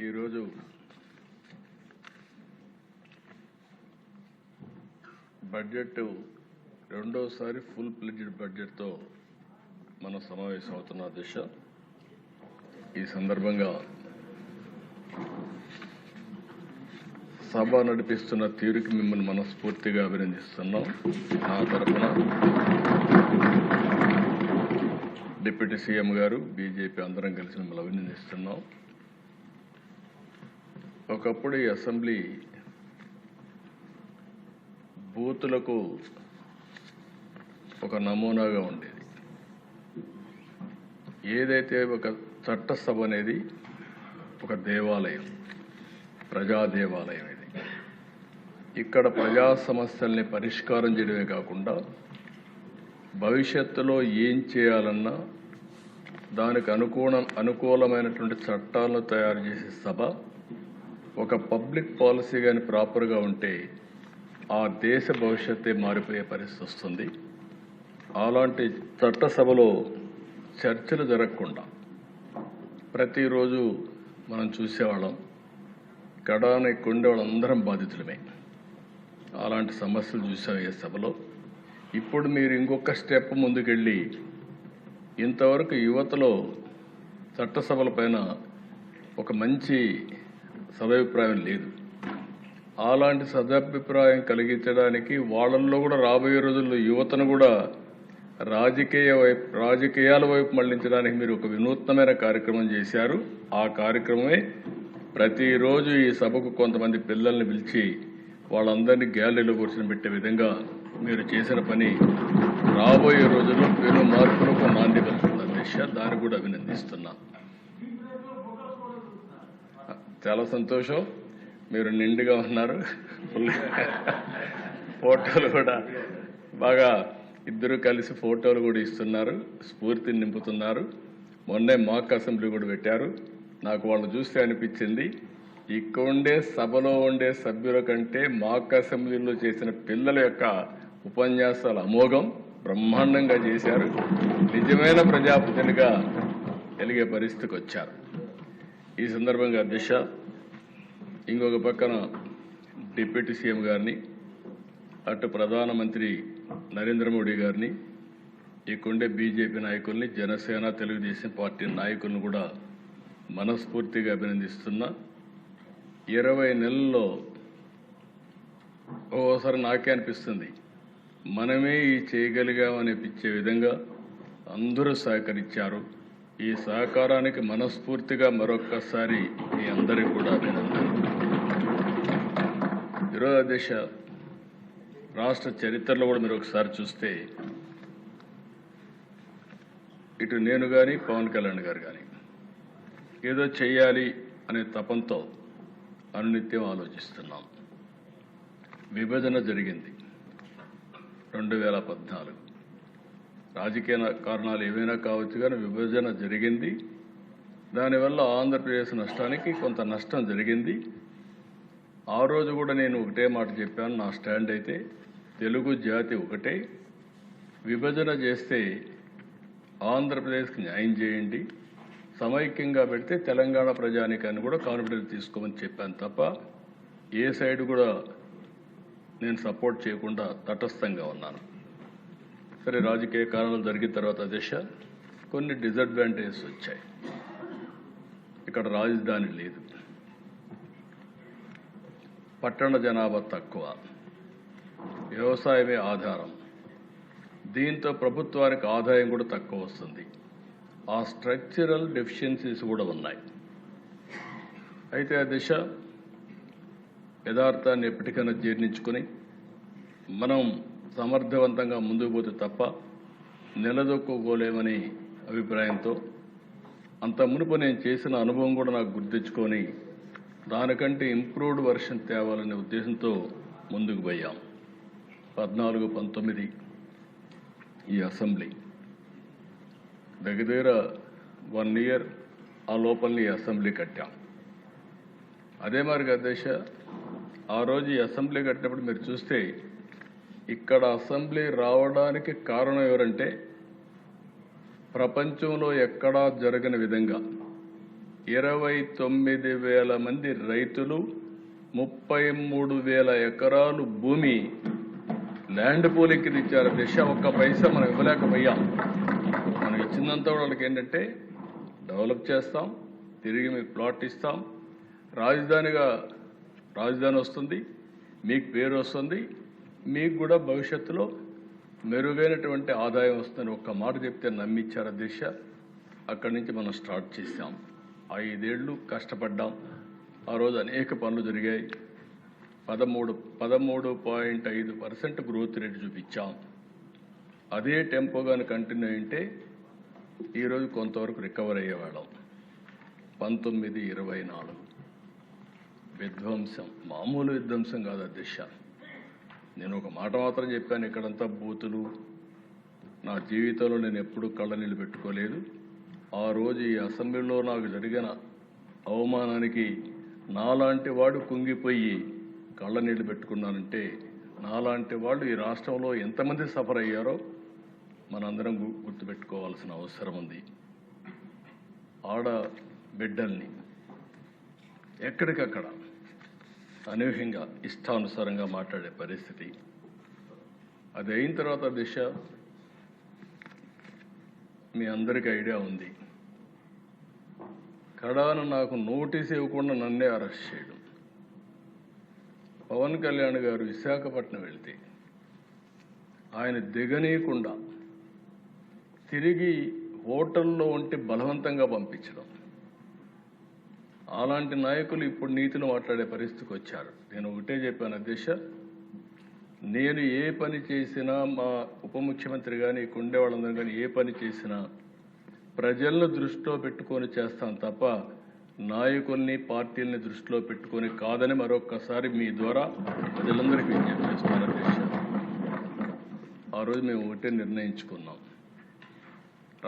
ఈరోజు బడ్జెట్ రెండోసారి full pledged బడ్జెట్తో మనం సమావేశం అవుతున్న దిశ. ఈ సందర్భంగా సభ నడిపిస్తున్న తీరుకి మిమ్మల్ని మనస్ఫూర్తిగా అభినందిస్తున్నాం. నా తరఫున డిప్యూటీ సీఎం గారు, బీజేపీ అందరం కలిసి మిమ్మల్ని అభినందిస్తున్నాం. ఒకప్పుడు ఈ అసెంబ్లీ బూతులకు ఒక నమూనాగా ఉండేది. ఏదైతే ఒక చట్టసభ అనేది ఒక దేవాలయం, ప్రజా దేవాలయం. ఇది ఇక్కడ ప్రజా సమస్యల్ని పరిష్కారం చేయడమే కాకుండా భవిష్యత్తులో ఏం చేయాలన్నా దానికి అనుకూలమైనటువంటి చట్టాలను తయారు చేసే సభ. ఒక పబ్లిక్ పాలసీ కానీ ప్రాపర్గా ఉంటే ఆ దేశ భవిష్యత్తే మారిపోయే పరిస్థితి వస్తుంది. అలాంటి చట్టసభలో చర్చలు జరగకుండా ప్రతిరోజు మనం చూసేవాళ్ళం. కడానికి కొండే వాళ్ళందరం బాధితులమే. అలాంటి సమస్యలు చూసాం ఈ సభలో. ఇప్పుడు మీరు ఇంకొక స్టెప్ ముందుకెళ్ళి ఇంతవరకు యువతలో చట్టసభల పైన ఒక మంచి సదభిప్రాయం లేదు. అలాంటి సదభిప్రాయం కలిగించడానికి వాళ్ళల్లో కూడా రాబోయే రోజుల్లో యువతను కూడా రాజకీయాల వైపు మళ్లించడానికి మీరు ఒక వినూత్నమైన కార్యక్రమం చేశారు. ఆ కార్యక్రమమే ప్రతిరోజు ఈ సభకు కొంతమంది పిల్లల్ని పిలిచి వాళ్ళందరినీ గ్యాలరీలో కూర్చొని పెట్టే విధంగా మీరు చేసిన పని రాబోయే రోజుల్లో పెను మార్పులకు నాంది పలుకుతున్న దిశ. దాన్ని కూడా అభినందిస్తున్నా. చాలా సంతోషం. మీరు నిండుగా ఉన్నారు. ఫోటోలు కూడా బాగా ఇద్దరు కలిసి ఫోటోలు కూడా ఇస్తున్నారు, స్ఫూర్తిని నింపుతున్నారు. మొన్నే మాక్ అసెంబ్లీ కూడా పెట్టారు. నాకు వాళ్ళు చూస్తే అనిపించింది, ఇక్కడ ఉండే సభలో ఉండే సభ్యుల కంటే మాక్ అసెంబ్లీలో చేసిన పిల్లల యొక్క ఉపన్యాసాలు అమోఘం, బ్రహ్మాండంగా చేశారు. నిజమైన ప్రజాప్రతినిధిగా వెలిగే పరిస్థితికి వచ్చారు. ఈ సందర్భంగా దిశ ఇంకొక పక్కన డిప్యూటీ సీఎం గారిని, అటు ప్రధానమంత్రి నరేంద్ర మోడీ గారిని, ఇక్కడుండే బీజేపీ నాయకుల్ని, జనసేన, తెలుగుదేశం పార్టీ నాయకులను కూడా మనస్ఫూర్తిగా అభినందిస్తున్నా. 20 నెలల్లో ఓసారి నాకే అనిపిస్తుంది మనమే ఈ చేయగలిగామనిపించే విధంగా అందరూ సహకరించారు. ఈ సహకారానికి మనస్ఫూర్తిగా మరొక్కసారి మీ అందరికీ కూడా అభినందన. ఈరోజు దేశ రాష్ట్ర చరిత్రలో కూడా మీరు ఒకసారి చూస్తే ఇటు నేను కానీ పవన్ కళ్యాణ్ గారు కానీ ఏదో చెయ్యాలి అనే తపంతో అనునిత్యం ఆలోచిస్తున్నాం. విభజన జరిగింది 2014. రాజకీయ కారణాలు ఏవైనా కావచ్చు కానీ విభజన జరిగింది. దానివల్ల ఆంధ్రప్రదేశ్ నష్టానికి కొంత నష్టం జరిగింది. ఆ రోజు కూడా నేను ఒకటే మాట చెప్పాను. నా స్టాండ్ అయితే తెలుగు జాతి ఒకటే, విభజన చేస్తే ఆంధ్రప్రదేశ్కి న్యాయం చేయండి, సమైక్యంగా పెడితే తెలంగాణ ప్రజానికాన్ని కూడా కాన్ఫిడెన్స్ తీసుకోమని చెప్పాను తప్ప ఏ సైడ్ కూడా నేను సపోర్ట్ చేయకుండా తటస్థంగా ఉన్నాను. సరే, రాజకీయ కారణాలు జరిగిన తర్వాత దిశ కొన్ని డిసడ్వాంటేజెస్ వచ్చాయి. ఇక్కడ రాజధాని లేదు, పట్టణ జనాభా తక్కువ, వ్యవసాయమే ఆధారం. దీంతో ప్రభుత్వానికి ఆదాయం కూడా తక్కువ వస్తుంది. ఆ స్ట్రక్చరల్ డెఫిషియన్సీస్ కూడా ఉన్నాయి. అయితే ఆ దిశ యథార్థాన్ని ఎప్పటికైనా జీర్ణించుకొని మనం సమర్థవంతంగా ముందుకు పోతే తప్ప నిలదొక్కుకోలేమని అభిప్రాయంతో అంత మునుపు నేను చేసిన అనుభవం కూడా నాకు గుర్తించుకొని దానికంటే ఇంప్రూవ్డ్ వర్షన్ తేవాలనే ఉద్దేశంతో ముందుకు పోయాం. 14, 19 ఈ అసెంబ్లీ దగ్గర 1 ఇయర్ ఆ లోపలని ఈ అసెంబ్లీ కట్టాం. అదే మరి అధ్యక్ష, ఆ రోజు ఈ అసెంబ్లీ కట్టినప్పుడు మీరు చూస్తే ఇక్కడ అసెంబ్లీ రావడానికి కారణం ఎవరంటే ప్రపంచంలో ఎక్కడా జరగని విధంగా 29,000 మంది రైతులు 33,000 ఎకరాలు భూమి ల్యాండ్ పూలింగ్కి ఇచ్చారు. దిశ ఒక్క పైసా మనం ఇవ్వలేకపోయాం. మనం ఇచ్చిందంతా వాళ్ళకి ఏంటంటే డెవలప్ చేస్తాం, తిరిగి మీకు ప్లాట్ ఇస్తాం, రాజధాని వస్తుంది, మీకు పేరు వస్తుంది, మీకు కూడా భవిష్యత్తులో మెరుగైనటువంటి ఆదాయం వస్తుందని ఒక్క మాట చెప్తే నమ్మిచ్చారు దిశ. అక్కడి నుంచి మనం స్టార్ట్ చేశాం. 5 ఏళ్ళు కష్టపడ్డాం. ఆ రోజు అనేక పనులు జరిగాయి. 13.5% గ్రోత్ రేట్ చూపించాం. అదే టెంపోగాని కంటిన్యూ అయింటే ఈరోజు కొంతవరకు రికవర్ అయ్యేవాళ్ళం. 19-24 విధ్వంసం, మామూలు విధ్వంసం కాదు అధ్యక్ష. నేను ఒక మాట మాత్రం చెప్పాను, ఇక్కడంతా బూతులు. నా జీవితంలో నేను ఎప్పుడూ కళ్ళనీళ్ళు పెట్టుకోలేదు. ఆ రోజు ఈ అసెంబ్లీలో నాకు జరిగిన అవమానానికి నాలాంటి వాడు కుంగిపోయి కళ్ళనీళ్ళు పెట్టుకున్నానంటే, నాలాంటి వాళ్ళు ఈ రాష్ట్రంలో ఎంతమంది సఫర్ అయ్యారో మనందరం గుర్తుపెట్టుకోవాల్సిన అవసరం ఉంది. ఆడ బిడ్డల్ని ఎక్కడికక్కడ అనూహ్యంగా ఇష్టానుసారంగా మాట్లాడే పరిస్థితి. అది అయిన తర్వాత దిశ మీ అందరికీ ఐడియా ఉంది. కడాన నాకు నోటీస్ ఇవ్వకుండా నన్నే అరెస్ట్ చేయడం. పవన్ కళ్యాణ్ గారు విశాఖపట్నం వెళ్తే ఆయన దిగనీయకుండా తిరిగి హోటల్లో ఉంటే బలవంతంగా పంపించడం. అలాంటి నాయకులు ఇప్పుడు నీతులు మాట్లాడే పరిస్థితికి వచ్చారు. నేను ఒకటే చెప్పాను అధ్యక్ష, నేను ఏ పని చేసినా, మా ఉప ముఖ్యమంత్రి కానీ ఇక్కడ ఉండే వాళ్ళందరూ కానీ ఏ పని చేసినా ప్రజలను దృష్టిలో పెట్టుకొని చేస్తాను తప్ప నాయకుల్ని పార్టీల్ని దృష్టిలో పెట్టుకొని కాదని మరొక్కసారి మీ ద్వారా ప్రజలందరికీ విజ్ఞప్తి చేస్తున్నాను అధ్యక్ష. ఆ రోజు మేము ఒకటే నిర్ణయించుకున్నాం,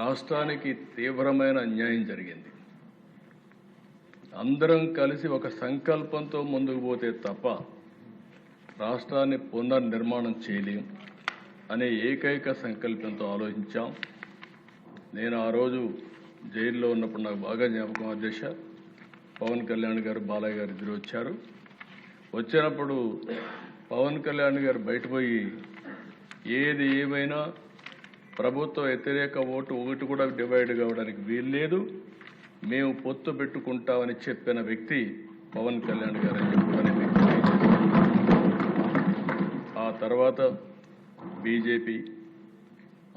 రాష్ట్రానికి తీవ్రమైన అన్యాయం జరిగింది. అందరం కలిసి ఒక సంకల్పంతో ముందుకు పోతే తప్ప రాష్ట్రాన్ని పునర్నిర్మాణం చేయలేం అనే ఏకైక సంకల్పంతో ఆలోచించాం. నేను ఆ రోజు జైల్లో ఉన్నప్పుడు నాకు బాగా జ్ఞాపకం అధ్యక్ష, పవన్ కళ్యాణ్ గారు, బాలయ్య గారు ఇద్దరు వచ్చారు. వచ్చినప్పుడు పవన్ కళ్యాణ్ గారు బయటపోయి ఏది ఏమైనా ప్రభుత్వ వ్యతిరేక ఓటు ఒకటి కూడా డివైడ్ కావడానికి వీల్లేదు, మేము పొత్తు పెట్టుకుంటామని చెప్పిన వ్యక్తి పవన్ కళ్యాణ్ గారు అని చెప్పిన వ్యక్తి. ఆ తర్వాత బీజేపీ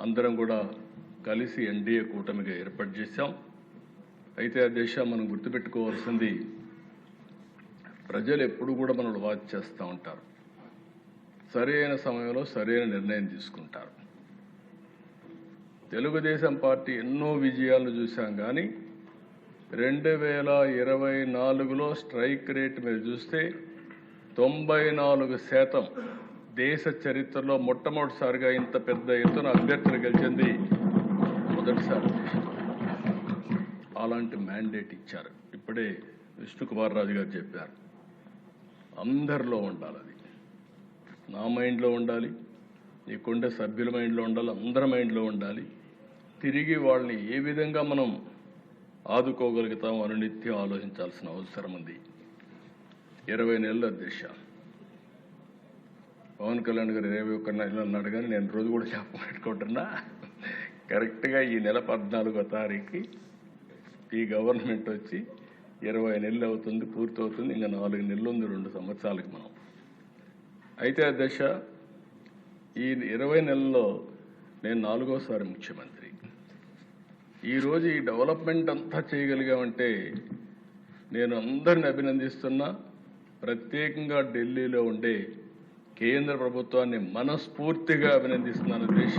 అందరం కూడా కలిసి ఎన్డీఏ కూటమిగా ఏర్పాటు చేశాం. అయితే ఆ దేశం మనం గుర్తుపెట్టుకోవాల్సింది, ప్రజలు ఎప్పుడు కూడా మనల్ని వాచ్ చేస్తూ ఉంటారు. సరైన సమయంలో సరైన నిర్ణయం తీసుకుంటారు. తెలుగుదేశం పార్టీ ఎన్నో విజయాలు చూసాం, కానీ 2024లో స్ట్రైక్ రేట్ మీరు చూస్తే 94% దేశ చరిత్రలో మొట్టమొదటిసారిగా ఇంత పెద్ద ఎత్తున అభ్యర్థులు గెలిచింది మొదటిసారి. అలాంటి మ్యాండేట్ ఇచ్చారు. ఇప్పుడే విష్ణుకుమార్ రాజు గారు చెప్పారు, అందరిలో ఉండాలి. అది నా మైండ్లో ఉండాలి, నీకుండే సభ్యుల మైండ్లో ఉండాలి, అందరి మైండ్లో ఉండాలి. తిరిగి వాళ్ళని ఏ విధంగా మనం ఆదుకోగలుగుతాం అని నిత్యం ఆలోచించాల్సిన అవసరం ఉంది. 20 నెలల అధ్యక్ష, పవన్ కళ్యాణ్ గారు 21 నెలలు అన్నాడు, కానీ నేను రోజు కూడా చెప్పబెట్టుకుంటున్నా. కరెక్ట్గా ఈ నెల 14వ తారీఖుకి ఈ గవర్నమెంట్ వచ్చి 20 నెలలు అవుతుంది, పూర్తవుతుంది. ఇంకా 4 నెలలు ఉంది 2 సంవత్సరాలకి మనం. అయితే అధ్యక్ష, ఈ 20 నెలల్లో నేను 4వసారి ముఖ్యమంత్రి. ఈరోజు ఈ డెవలప్మెంట్ అంతా చేయగలిగామంటే నేను అందరిని అభినందిస్తున్నా. ప్రత్యేకంగా ఢిల్లీలో ఉండే కేంద్ర ప్రభుత్వాన్ని మనస్ఫూర్తిగా అభినందిస్తున్నాను. దేశ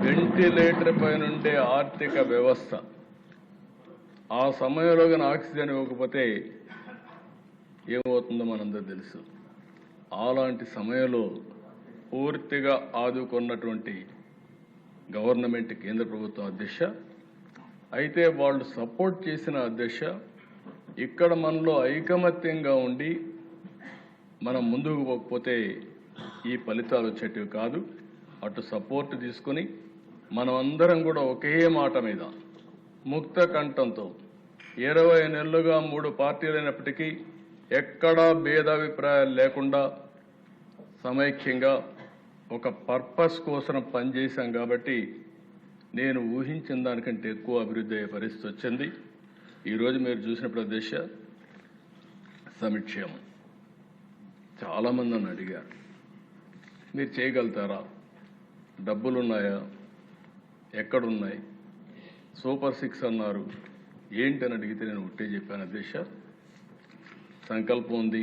వెంటిలేటర్ పైనుండే ఆర్థిక వ్యవస్థ ఆ సమయంలో కానీ ఆక్సిజన్ ఇవ్వకపోతే ఏమవుతుందో మనందరూ తెలుసు. అలాంటి సమయంలో పూర్తిగా ఆదుకున్నటువంటి గవర్నమెంట్ కేంద్ర ప్రభుత్వం అధ్యక్ష. అయితే వాళ్ళు సపోర్ట్ చేసిన అధ్యక్ష, ఇక్కడ మనలో ఐకమత్యంగా ఉండి మనం ముందుకు పోకపోతే ఈ ఫలితాలు వచ్చేటివి కాదు. అటు సపోర్ట్ తీసుకొని మనం అందరం కూడా ఒకే మాట మీద ముక్త కంఠంతో 20 నెలలుగా 3 పార్టీలైనప్పటికీ ఎక్కడా భేదాభిప్రాయాలు లేకుండా సమైక్యంగా ఒక పర్పస్ కోసం పనిచేశాం కాబట్టి నేను ఊహించిన దానికంటే ఎక్కువ అభివృద్ధి అయ్యే పరిస్థితి వచ్చింది. ఈరోజు మీరు చూసిన ప్రదేశ సంక్షేమం చాలామంది నన్ను అడిగారు, మీరు చేయగలుగుతారా, డబ్బులున్నాయా, ఎక్కడున్నాయి, సూపర్ 6 అన్నారు ఏంటని అడిగితే నేను ఒకటే చెప్పాను, అధ్యక్ష సంకల్పం ఉంది,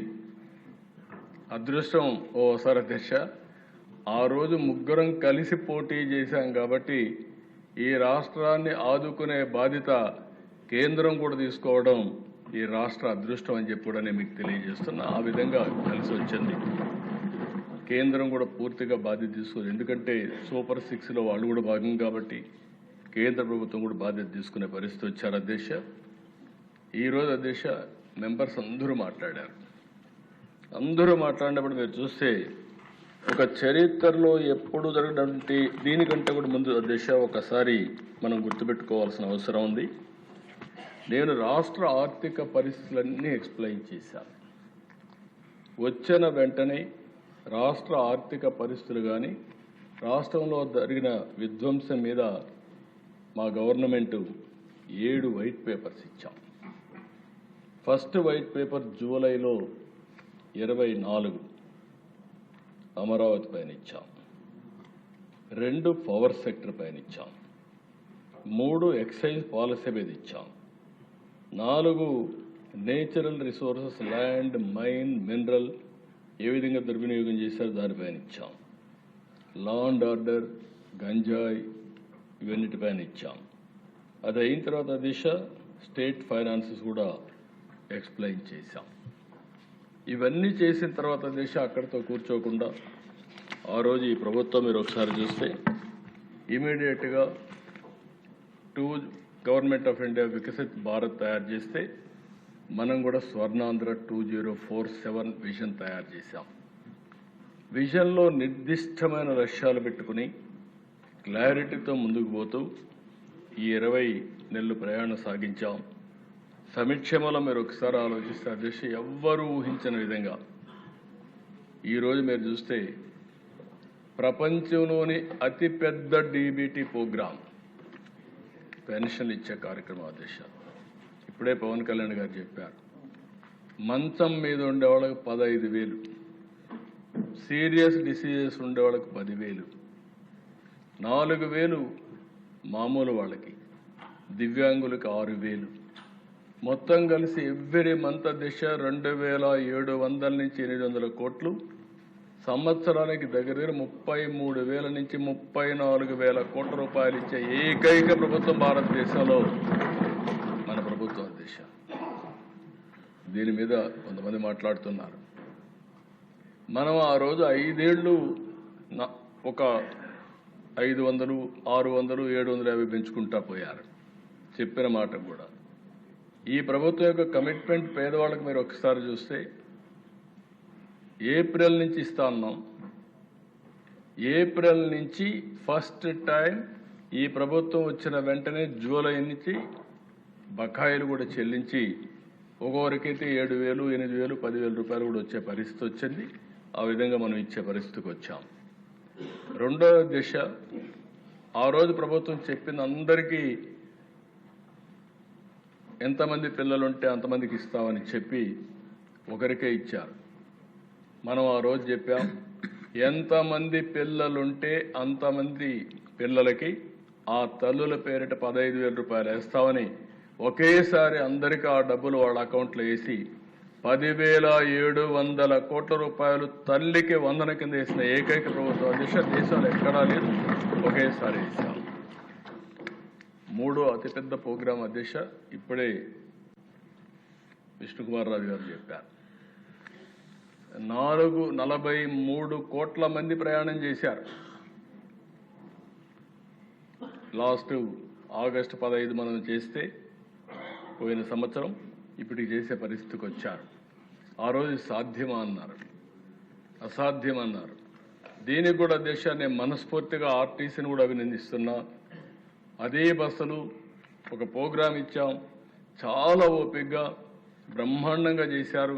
అదృష్టం ఓసారి అధ్యక్ష ఆ రోజు ముగ్గురం కలిసి పోటీ చేశాం కాబట్టి ఈ రాష్ట్రాన్ని ఆదుకునే బాధ్యత కేంద్రం కూడా తీసుకోవడం ఈ రాష్ట్ర అదృష్టం అని చెప్పి కూడా నేను మీకు తెలియజేస్తున్నా. ఆ విధంగా కలిసి వచ్చింది. కేంద్రం కూడా పూర్తిగా బాధ్యత తీసుకోదు, ఎందుకంటే సూపర్ 6లో వాళ్ళు కూడా భాగం కాబట్టి కేంద్ర ప్రభుత్వం కూడా బాధ్యత తీసుకునే పరిస్థితి వచ్చారు. అధ్యక్ష ఈరోజు అధ్యక్ష మెంబర్స్ అందరూ మాట్లాడారు. అందరూ మాట్లాడినప్పుడు మీరు చూస్తే ఒక చరిత్రలో ఎప్పుడు జరగడానికి దీనికంటే కూడా ముందు అధ్యక్ష ఒకసారి మనం గుర్తుపెట్టుకోవాల్సిన అవసరం ఉంది. నేను రాష్ట్ర ఆర్థిక పరిస్థితులన్నీ ఎక్స్ప్లెయిన్ చేశాను. వచ్చిన వెంటనే రాష్ట్ర ఆర్థిక పరిస్థితులు కానీ రాష్ట్రంలో జరిగిన విధ్వంసం మీద మా గవర్నమెంట్ 7 వైట్ పేపర్స్ ఇచ్చాం. ఫస్ట్ వైట్ పేపర్ జూలైలో 24 అమరావతి పైన ఇచ్చాం, 2 పవర్ సెక్టర్ పైన ఇచ్చాం, 3 ఎక్సైజ్ పాలసీ మీద ఇచ్చాం, 4 natural resources land mine mineral ఏ విధంగా దుర్వినియోగం చేశారు దానిపైన ఇచ్చాం, లా అండ్ ఆర్డర్ గంజాయి ఇవన్నిటిపైన ఇచ్చాం. అది అయిన తర్వాత దిశ స్టేట్ ఫైనాన్సెస్ కూడా ఎక్స్ప్లెయిన్ చేశాం. ఇవన్నీ చేసిన తర్వాత దిశ అక్కడితో కూర్చోకుండా ఆ రోజు ఈ ప్రభుత్వం మీరు ఒకసారి చూస్తే ఇమీడియట్గా government of India Viksit Bharat తయారు చేస్తే మనం కూడా స్వర్ణాంధ్ర 2047 విజన్ తయారు చేశాం. విజన్లో నిర్దిష్టమైన లక్ష్యాలు పెట్టుకుని క్లారిటీతో ముందుకు పోతూ ఈ 20 నెలలు ప్రయాణం సాగించాం. సంక్షేమంలో మీరు ఒకసారి ఆలోచిస్తే అధ్యక్ష ఎవ్వరూ ఊహించిన విధంగా ఈరోజు మీరు చూస్తే ప్రపంచంలోని అతిపెద్ద డీబీటీ ప్రోగ్రాం పెన్షన్లు ఇచ్చే కార్యక్రమం అధ్యక్ష. ఇప్పుడే పవన్ కళ్యాణ్ గారు చెప్పారు, మంచం మీద ఉండే వాళ్ళకి 15,000, సీరియస్ డిసీజెస్ ఉండే వాళ్ళకి 10,000, 4,000 మామూలు వాళ్ళకి, దివ్యాంగులకి 6,000, మొత్తం కలిసి ఎవ్రీ మంత్ దిశ 2,700 నుంచి 800 కోట్లు, సంవత్సరానికి దగ్గర 33,000 నుంచి 34,000 కోట్ల రూపాయలు ఇచ్చే ఏకైక ప్రభుత్వం భారతదేశంలో మన ప్రభుత్వం దిశ. దీని మీద కొంతమంది మాట్లాడుతున్నారు. మనం ఆ రోజు 5 ఏళ్ళు ఒక 500, 600, 750 పెంచుకుంటా పోయారు. చెప్పిన మాట కూడా ఈ ప్రభుత్వం యొక్క కమిట్మెంట్ పేదవాళ్ళకి మీరు ఒకసారి చూస్తే ఏప్రిల్ నుంచి ఇస్తా ఉన్నాం. ఏప్రిల్ నుంచి ఫస్ట్ టైం ఈ ప్రభుత్వం వచ్చిన వెంటనే జూలై నుంచి బకాయిలు కూడా చెల్లించి ఒక్కొక్కరికైతే 7,000, 8,000, 10,000 రూపాయలు కూడా వచ్చే పరిస్థితి వచ్చింది. ఆ విధంగా మనం ఇచ్చే పరిస్థితికి వచ్చాం. రెండో దిశ ఆ రోజు ప్రభుత్వం చెప్పింది అందరికీ ఎంతమంది పిల్లలుంటే అంతమందికి ఇస్తామని చెప్పి ఒకరికే ఇచ్చారు. మనం ఆ రోజు చెప్పాం ఎంతమంది పిల్లలుంటే అంతమంది పిల్లలకి ఆ తల్లుల పేరిట 15,000 రూపాయలు వేస్తామని ఒకేసారి అందరికీ ఆ డబ్బులు వాళ్ళ అకౌంట్లో వేసి 10,700 కోట్ల రూపాయలు తల్లికి వందన కింద వేసిన ఏకైక ప్రభుత్వం దేశంలో ఎక్కడా లేదు. ఒకేసారి వేసాం. 3వ అతిపెద్ద ప్రోగ్రాం అధ్యక్ష ఇప్పుడే విష్ణుకుమార్ రాజు గారు చెప్పారు. 43 కోట్ల మంది ప్రయాణం చేశారు. లాస్ట్ ఆగస్టు 15 మనం చేస్తే పోయిన సంవత్సరం ఇప్పటికి చేసే పరిస్థితికి వచ్చారు. ఆ రోజు సాధ్యమా అన్నారు, అసాధ్యమన్నారు. దీనికి కూడా దేశాన్ని మనస్ఫూర్తిగా ఆర్టీసీని కూడా అభినందిస్తున్నా. అదే బస్సులు ఒక ప్రోగ్రాం ఇచ్చాం, చాలా ఓపికగా బ్రహ్మాండంగా చేశారు.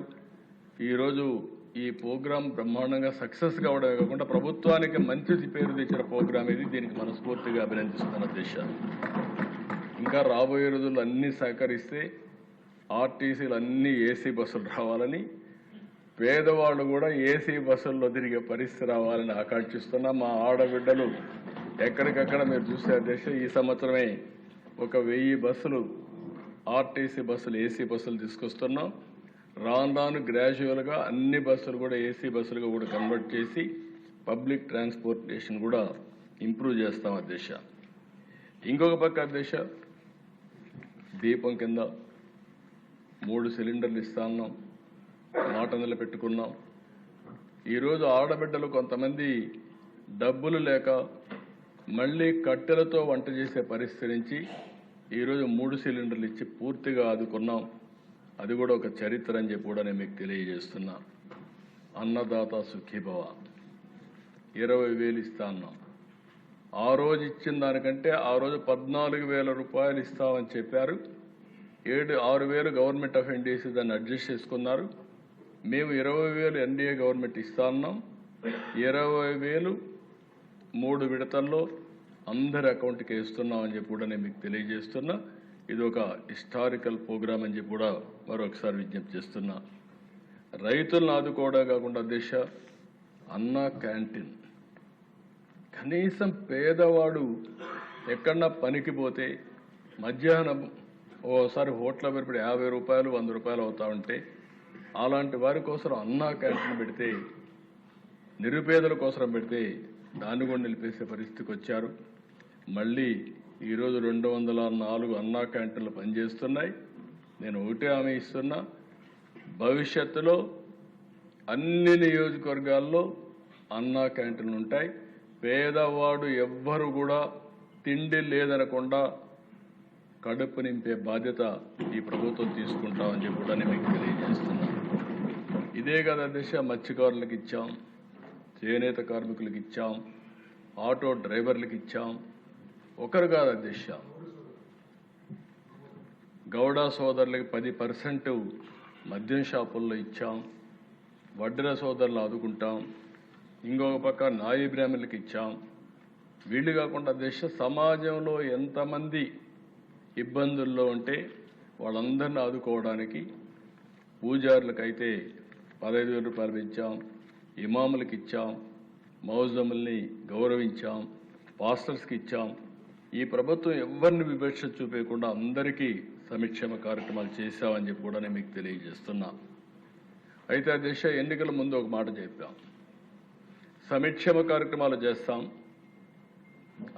ఈరోజు ఈ ప్రోగ్రాం బ్రహ్మాండంగా సక్సెస్ కావడమే కాకుండా ప్రభుత్వానికి మంచి పేరు తెచ్చిన ప్రోగ్రాం ఇది. దీనికి మనస్ఫూర్తిగా అభినందిస్తున్న దేశాలు. ఇంకా రాబోయే రోజుల్లో అన్ని సహకరిస్తే ఆర్టీసీలు అన్ని ఏసీ బస్సులు రావాలని, పేదవాళ్ళు కూడా ఏసీ బస్సుల్లో తిరిగే పరిస్థితి రావాలని ఆకాంక్షిస్తున్నా. మా ఆడబిడ్డలు ఎక్కడికక్కడ మీరు చూసే దేశ ఈ సంవత్సరమే 1000 బస్సులు ఆర్టీసీ బస్సులు ఏసీ బస్సులు తీసుకొస్తున్నాం. రాను రాను గ్రాడ్యువల్గా అన్ని బస్సులు కూడా ఏసీ బస్సులుగా కూడా కన్వర్ట్ చేసి పబ్లిక్ ట్రాన్స్పోర్టేషన్ కూడా ఇంప్రూవ్ చేస్తాం అధ్యక్ష. ఇంకొక పక్క అధ్యక్ష, దీపం కింద 3 సిలిండర్లు ఇస్తా ఉన్నాం, మాట నిలబెట్టుకున్నాం. ఈరోజు ఆడబిడ్డలు కొంతమంది డబ్బులు లేక మళ్ళీ కట్టెలతో వంట చేసే పరిస్థితి నుంచి ఈరోజు 3 సిలిండర్లు ఇచ్చి పూర్తిగా ఆదుకున్నాం. అది కూడా ఒక చరిత్ర అని చెప్పి కూడా నేను మీకు తెలియజేస్తున్నా. అన్నదాత సుఖీభవ 20,000 ఇస్తా అన్నాం. ఆ రోజు ఇచ్చిన దానికంటే ఆ రోజు 14,000 రూపాయలు ఇస్తామని చెప్పారు. 6,000 గవర్నమెంట్ ఆఫ్ ఇండియా దాన్ని అడ్జస్ట్ చేసుకున్నారు. మేము 20,000 ఎన్డీఏ గవర్నమెంట్ ఇస్తా ఉన్నాం. 20,000 3 విడతల్లో అందరి అకౌంట్కి వేస్తున్నామని చెప్పి కూడా నేను మీకు తెలియజేస్తున్నా. ఇది ఒక హిస్టారికల్ ప్రోగ్రామ్ అని చెప్పి కూడా మరొకసారి విజ్ఞప్తి చేస్తున్నా. రైతులను ఆదుకోవడం కాకుండా దేశ అన్న క్యాంటీన్, కనీసం పేదవాడు ఎక్కడన్నా పనికి పోతే మధ్యాహ్నం ఓసారి హోటల్ పెరిపడి 50 రూపాయలు 100 రూపాయలు అవుతా ఉంటే అలాంటి వారి కోసం అన్నా క్యాంటీన్ పెడితే, నిరుపేదల కోసం పెడితే దాన్ని కూడా నిలిపేసే పరిస్థితికి వచ్చారు. మళ్ళీ ఈరోజు 204 అన్నా క్యాంటీన్లు పనిచేస్తున్నాయి. నేను ఒకటే హామీ ఇస్తున్నా, భవిష్యత్తులో అన్ని నియోజకవర్గాల్లో అన్నా క్యాంటీన్లు ఉంటాయి. పేదవాడు ఎవ్వరు కూడా తిండి లేదనకుండా కడుపు నింపే బాధ్యత ఈ ప్రభుత్వం తీసుకుంటామని చెప్పి కూడా నేను మీకు తెలియజేస్తున్నా. ఇదే కదా దిశ, మత్స్యకారులకు ఇచ్చాం, చేనేత కార్మికులకు ఇచ్చాం, ఆటో డ్రైవర్లకు ఇచ్చాం. ఒకరు కాదు దిశ, గౌడ సోదరులకి 10% మద్యం షాపుల్లో ఇచ్చాం, వడ్డెర సోదరులు ఆదుకుంటాం. ఇంకొక పక్క నాయి బ్రాహ్మణులకు ఇచ్చాం. వీళ్ళు కాకుండా దేశ సమాజంలో ఎంతమంది ఇబ్బందుల్లో ఉంటే వాళ్ళందరినీ ఆదుకోవడానికి పూజారులకైతే 15,000 రూపాయలు పెంచాం, ఇమాములకు ఇచ్చాం, మౌజముల్ని గౌరవించాం, పాస్టర్స్కి ఇచ్చాం. ఈ ప్రభుత్వం ఎవరిని వివక్ష చూపేయకుండా అందరికీ సంక్షేమ కార్యక్రమాలు చేశామని చెప్పి కూడా నేను మీకు తెలియజేస్తున్నా. అయితే ఆ దేశ ఎన్నికల ముందు ఒక మాట చెప్పాం, సంక్షేమ కార్యక్రమాలు చేస్తాం,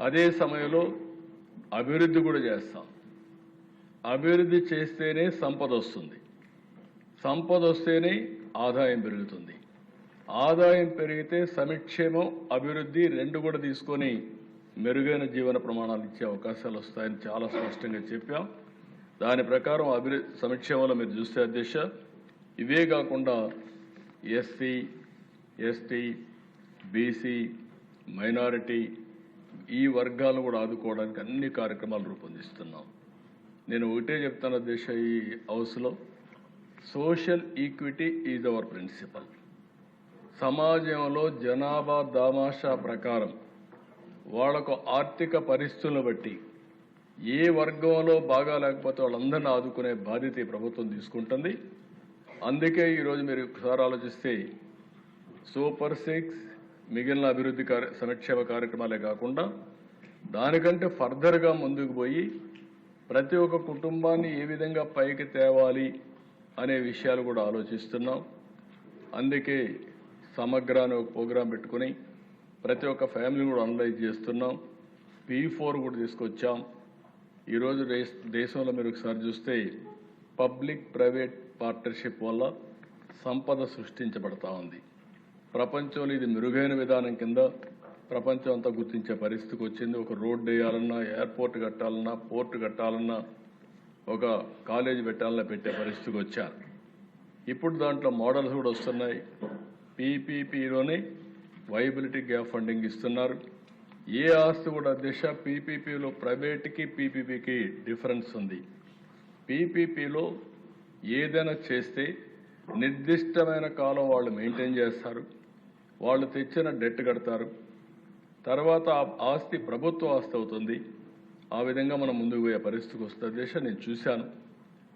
అదే సమయంలో అభివృద్ధి కూడా చేస్తాం. అభివృద్ధి చేస్తేనే సంపద వస్తుంది, సంపద వస్తేనే ఆదాయం పెరుగుతుంది, ఆదాయం పెరిగితే సంక్షేమం అభివృద్ధి రెండు కూడా తీసుకొని మెరుగైన జీవన ప్రమాణాలు ఇచ్చే అవకాశాలు వస్తాయని చాలా స్పష్టంగా చెప్పాం. దాని ప్రకారం సంక్షేమంలో మీరు చూస్తే అధ్యక్ష, ఇవే కాకుండా ఎస్సీ, ఎస్టీ, బీసీ, మైనారిటీ ఈ వర్గాలు కూడా ఆదుకోవడానికి అన్ని కార్యక్రమాలు రూపొందిస్తున్నాం. నేను ఒకటే చెప్తాను అధ్యక్ష, ఈ హౌస్లో social equity is our principle. సమాజంలో జనాభా దామాషా ప్రకారం వాళ్లకు ఆర్థిక పరిస్థితులను బట్టి ఏ వర్గంలో బాగా లేకపోతే వాళ్ళందరినీ ఆదుకునే బాధ్యత ఈ ప్రభుత్వం తీసుకుంటుంది. అందుకే ఈరోజు మీరు ఒకసారి ఆలోచిస్తే సూపర్ 6 మిగిలిన అభివృద్ధి సంక్షేమ కార్యక్రమాలే కాకుండా దానికంటే ఫర్దర్గా ముందుకు పోయి ప్రతి ఒక్క కుటుంబాన్ని ఏ విధంగా పైకి తేవాలి అనే విషయాలు కూడా ఆలోచిస్తున్నాం. అందుకే సమగ్ర అనే ఒక ప్రోగ్రాం పెట్టుకుని ప్రతి ఒక్క ఫ్యామిలీ కూడా అనలైజ్ చేస్తున్నాం. P4 కూడా తీసుకొచ్చాం. ఈరోజు దేశంలో మీరు ఒకసారి చూస్తే పబ్లిక్ ప్రైవేట్ పార్ట్నర్షిప్ వల్ల సంపద సృష్టించబడతా ఉంది. ప్రపంచంలో ఇది మెరుగైన విధానం కింద ప్రపంచం అంతా గుర్తించే పరిస్థితికి వచ్చింది. ఒక రోడ్డు వేయాలన్నా, ఎయిర్పోర్ట్ కట్టాలన్నా, పోర్టు కట్టాలన్నా, ఒక కాలేజీ పెట్టాలన్నా పెట్టే పరిస్థితికి వచ్చారు. ఇప్పుడు దాంట్లో మోడల్స్ కూడా వస్తున్నాయి. పీపీపీలోనే వైబిలిటీ గ్యాప్ ఫండింగ్ ఇస్తున్నారు. ఏ ఆస్తి కూడా దిశ పీపీపీలో ప్రైవేట్కి పీపీపీకి డిఫరెన్స్ ఉంది. పీపీపీలో ఏదైనా చేస్తే నిర్దిష్టమైన కాలం వాళ్ళు మెయింటైన్ చేస్తారు, వాళ్ళు తెచ్చిన డెట్ కడతారు, తర్వాత ఆ ఆస్తి ప్రభుత్వ ఆస్తి అవుతుంది. ఆ విధంగా మనం ముందుకు పోయే పరిస్థితికి వస్తుంది. దేశం నేను చూశాను.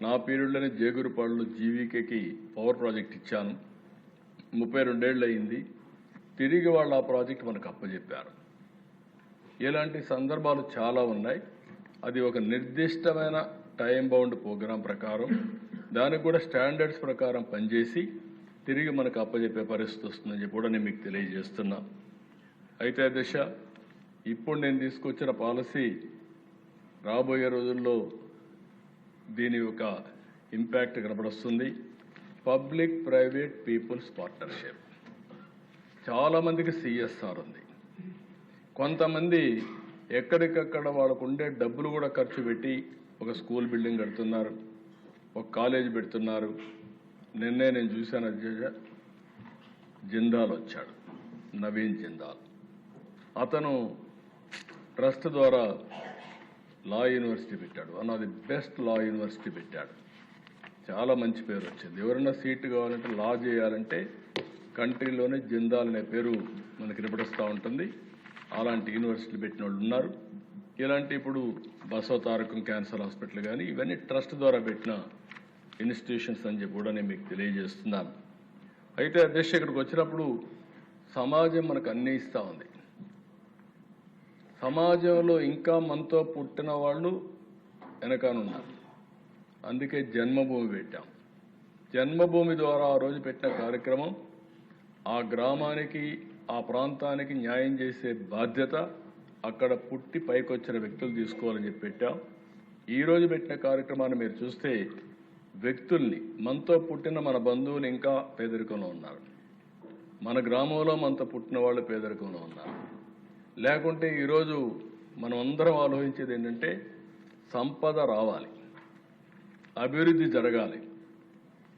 నా పీరియడ్లోనే జేగురుపాడులో జీవీకేకి పవర్ ప్రాజెక్ట్ ఇచ్చాను. 32 ఏళ్ళు అయింది. తిరిగి వాళ్ళు ఆ ప్రాజెక్ట్ మనకు అప్పచెప్పారు. ఇలాంటి సందర్భాలు చాలా ఉన్నాయి. అది ఒక నిర్దిష్టమైన టైం బౌండ్ ప్రోగ్రాం ప్రకారం దానికి కూడా స్టాండర్డ్స్ ప్రకారం పనిచేసి తిరిగి మనకు అప్పచెప్పే పరిస్థితి వస్తుందని చెప్పి కూడా నేను మీకు తెలియజేస్తున్నా. అయితే దిశ ఇప్పుడు నేను తీసుకొచ్చిన పాలసీ రాబోయే రోజుల్లో దీని యొక్క ఇంపాక్ట్ కనబడుస్తుంది. Public private people's partnership. చాలామందికి సిఎస్ఆర్ ఉంది. కొంతమంది ఎక్కడికక్కడ వాళ్ళకు ఉండే డబ్బులు కూడా ఖర్చు పెట్టి ఒక స్కూల్ బిల్డింగ్ కడుతున్నారు, ఒక కాలేజ్ పెడుతున్నారు. నిన్నే నేను చూశాను అధ్యక్ష, జిందాల్ వచ్చాడు, నవీన్ జిందాల్. అతను ట్రస్ట్ ద్వారా లా యూనివర్సిటీ పెట్టాడు. One of the best law university పెట్టాడు. చాలా మంచి పేరు వచ్చింది. ఎవరైనా సీటు కావాలంటే లా చేయాలంటే కంట్రీలోనే జిందాల్ అనే పేరు మనకి వినపడుస్తూ ఉంటుంది. అలాంటి యూనివర్సిటీలు పెట్టిన వాళ్ళు ఉన్నారు. ఇలాంటి ఇప్పుడు బసవ తారకం క్యాన్సర్ హాస్పిటల్ కానీ ఇవన్నీ ట్రస్ట్ ద్వారా పెట్టిన ఇన్స్టిట్యూషన్స్ అని చెప్పి కూడా నేను మీకు తెలియజేస్తున్నాను. అయితే అధ్యక్ష ఇక్కడికి వచ్చినప్పుడు సమాజం మనకు అన్నీ ఇస్తూ ఉంది. సమాజంలో ఇంకా మనతో పుట్టిన వాళ్ళు వెనకానున్నారు. అందుకే జన్మభూమి పెట్టాం. జన్మభూమి ద్వారా ఆ రోజు పెట్టిన కార్యక్రమం ఆ గ్రామానికి ఆ ప్రాంతానికి న్యాయం చేసే బాధ్యత అక్కడ పుట్టి పైకొచ్చిన వ్యక్తులు తీసుకోవాలని చెప్పి పెట్టాం. ఈరోజు పెట్టిన కార్యక్రమాన్ని మీరు చూస్తే వ్యక్తుల్ని మనతో పుట్టిన మన బంధువులు ఇంకా పేదరికంలో ఉన్నారు. మన గ్రామంలో మనతో పుట్టిన వాళ్ళు పేదరికంలో ఉన్నారు. లేకుంటే ఈరోజు మనం అందరం ఆలోచించేది ఏంటంటే సంపద రావాలి, అభివృద్ధి జరగాలి.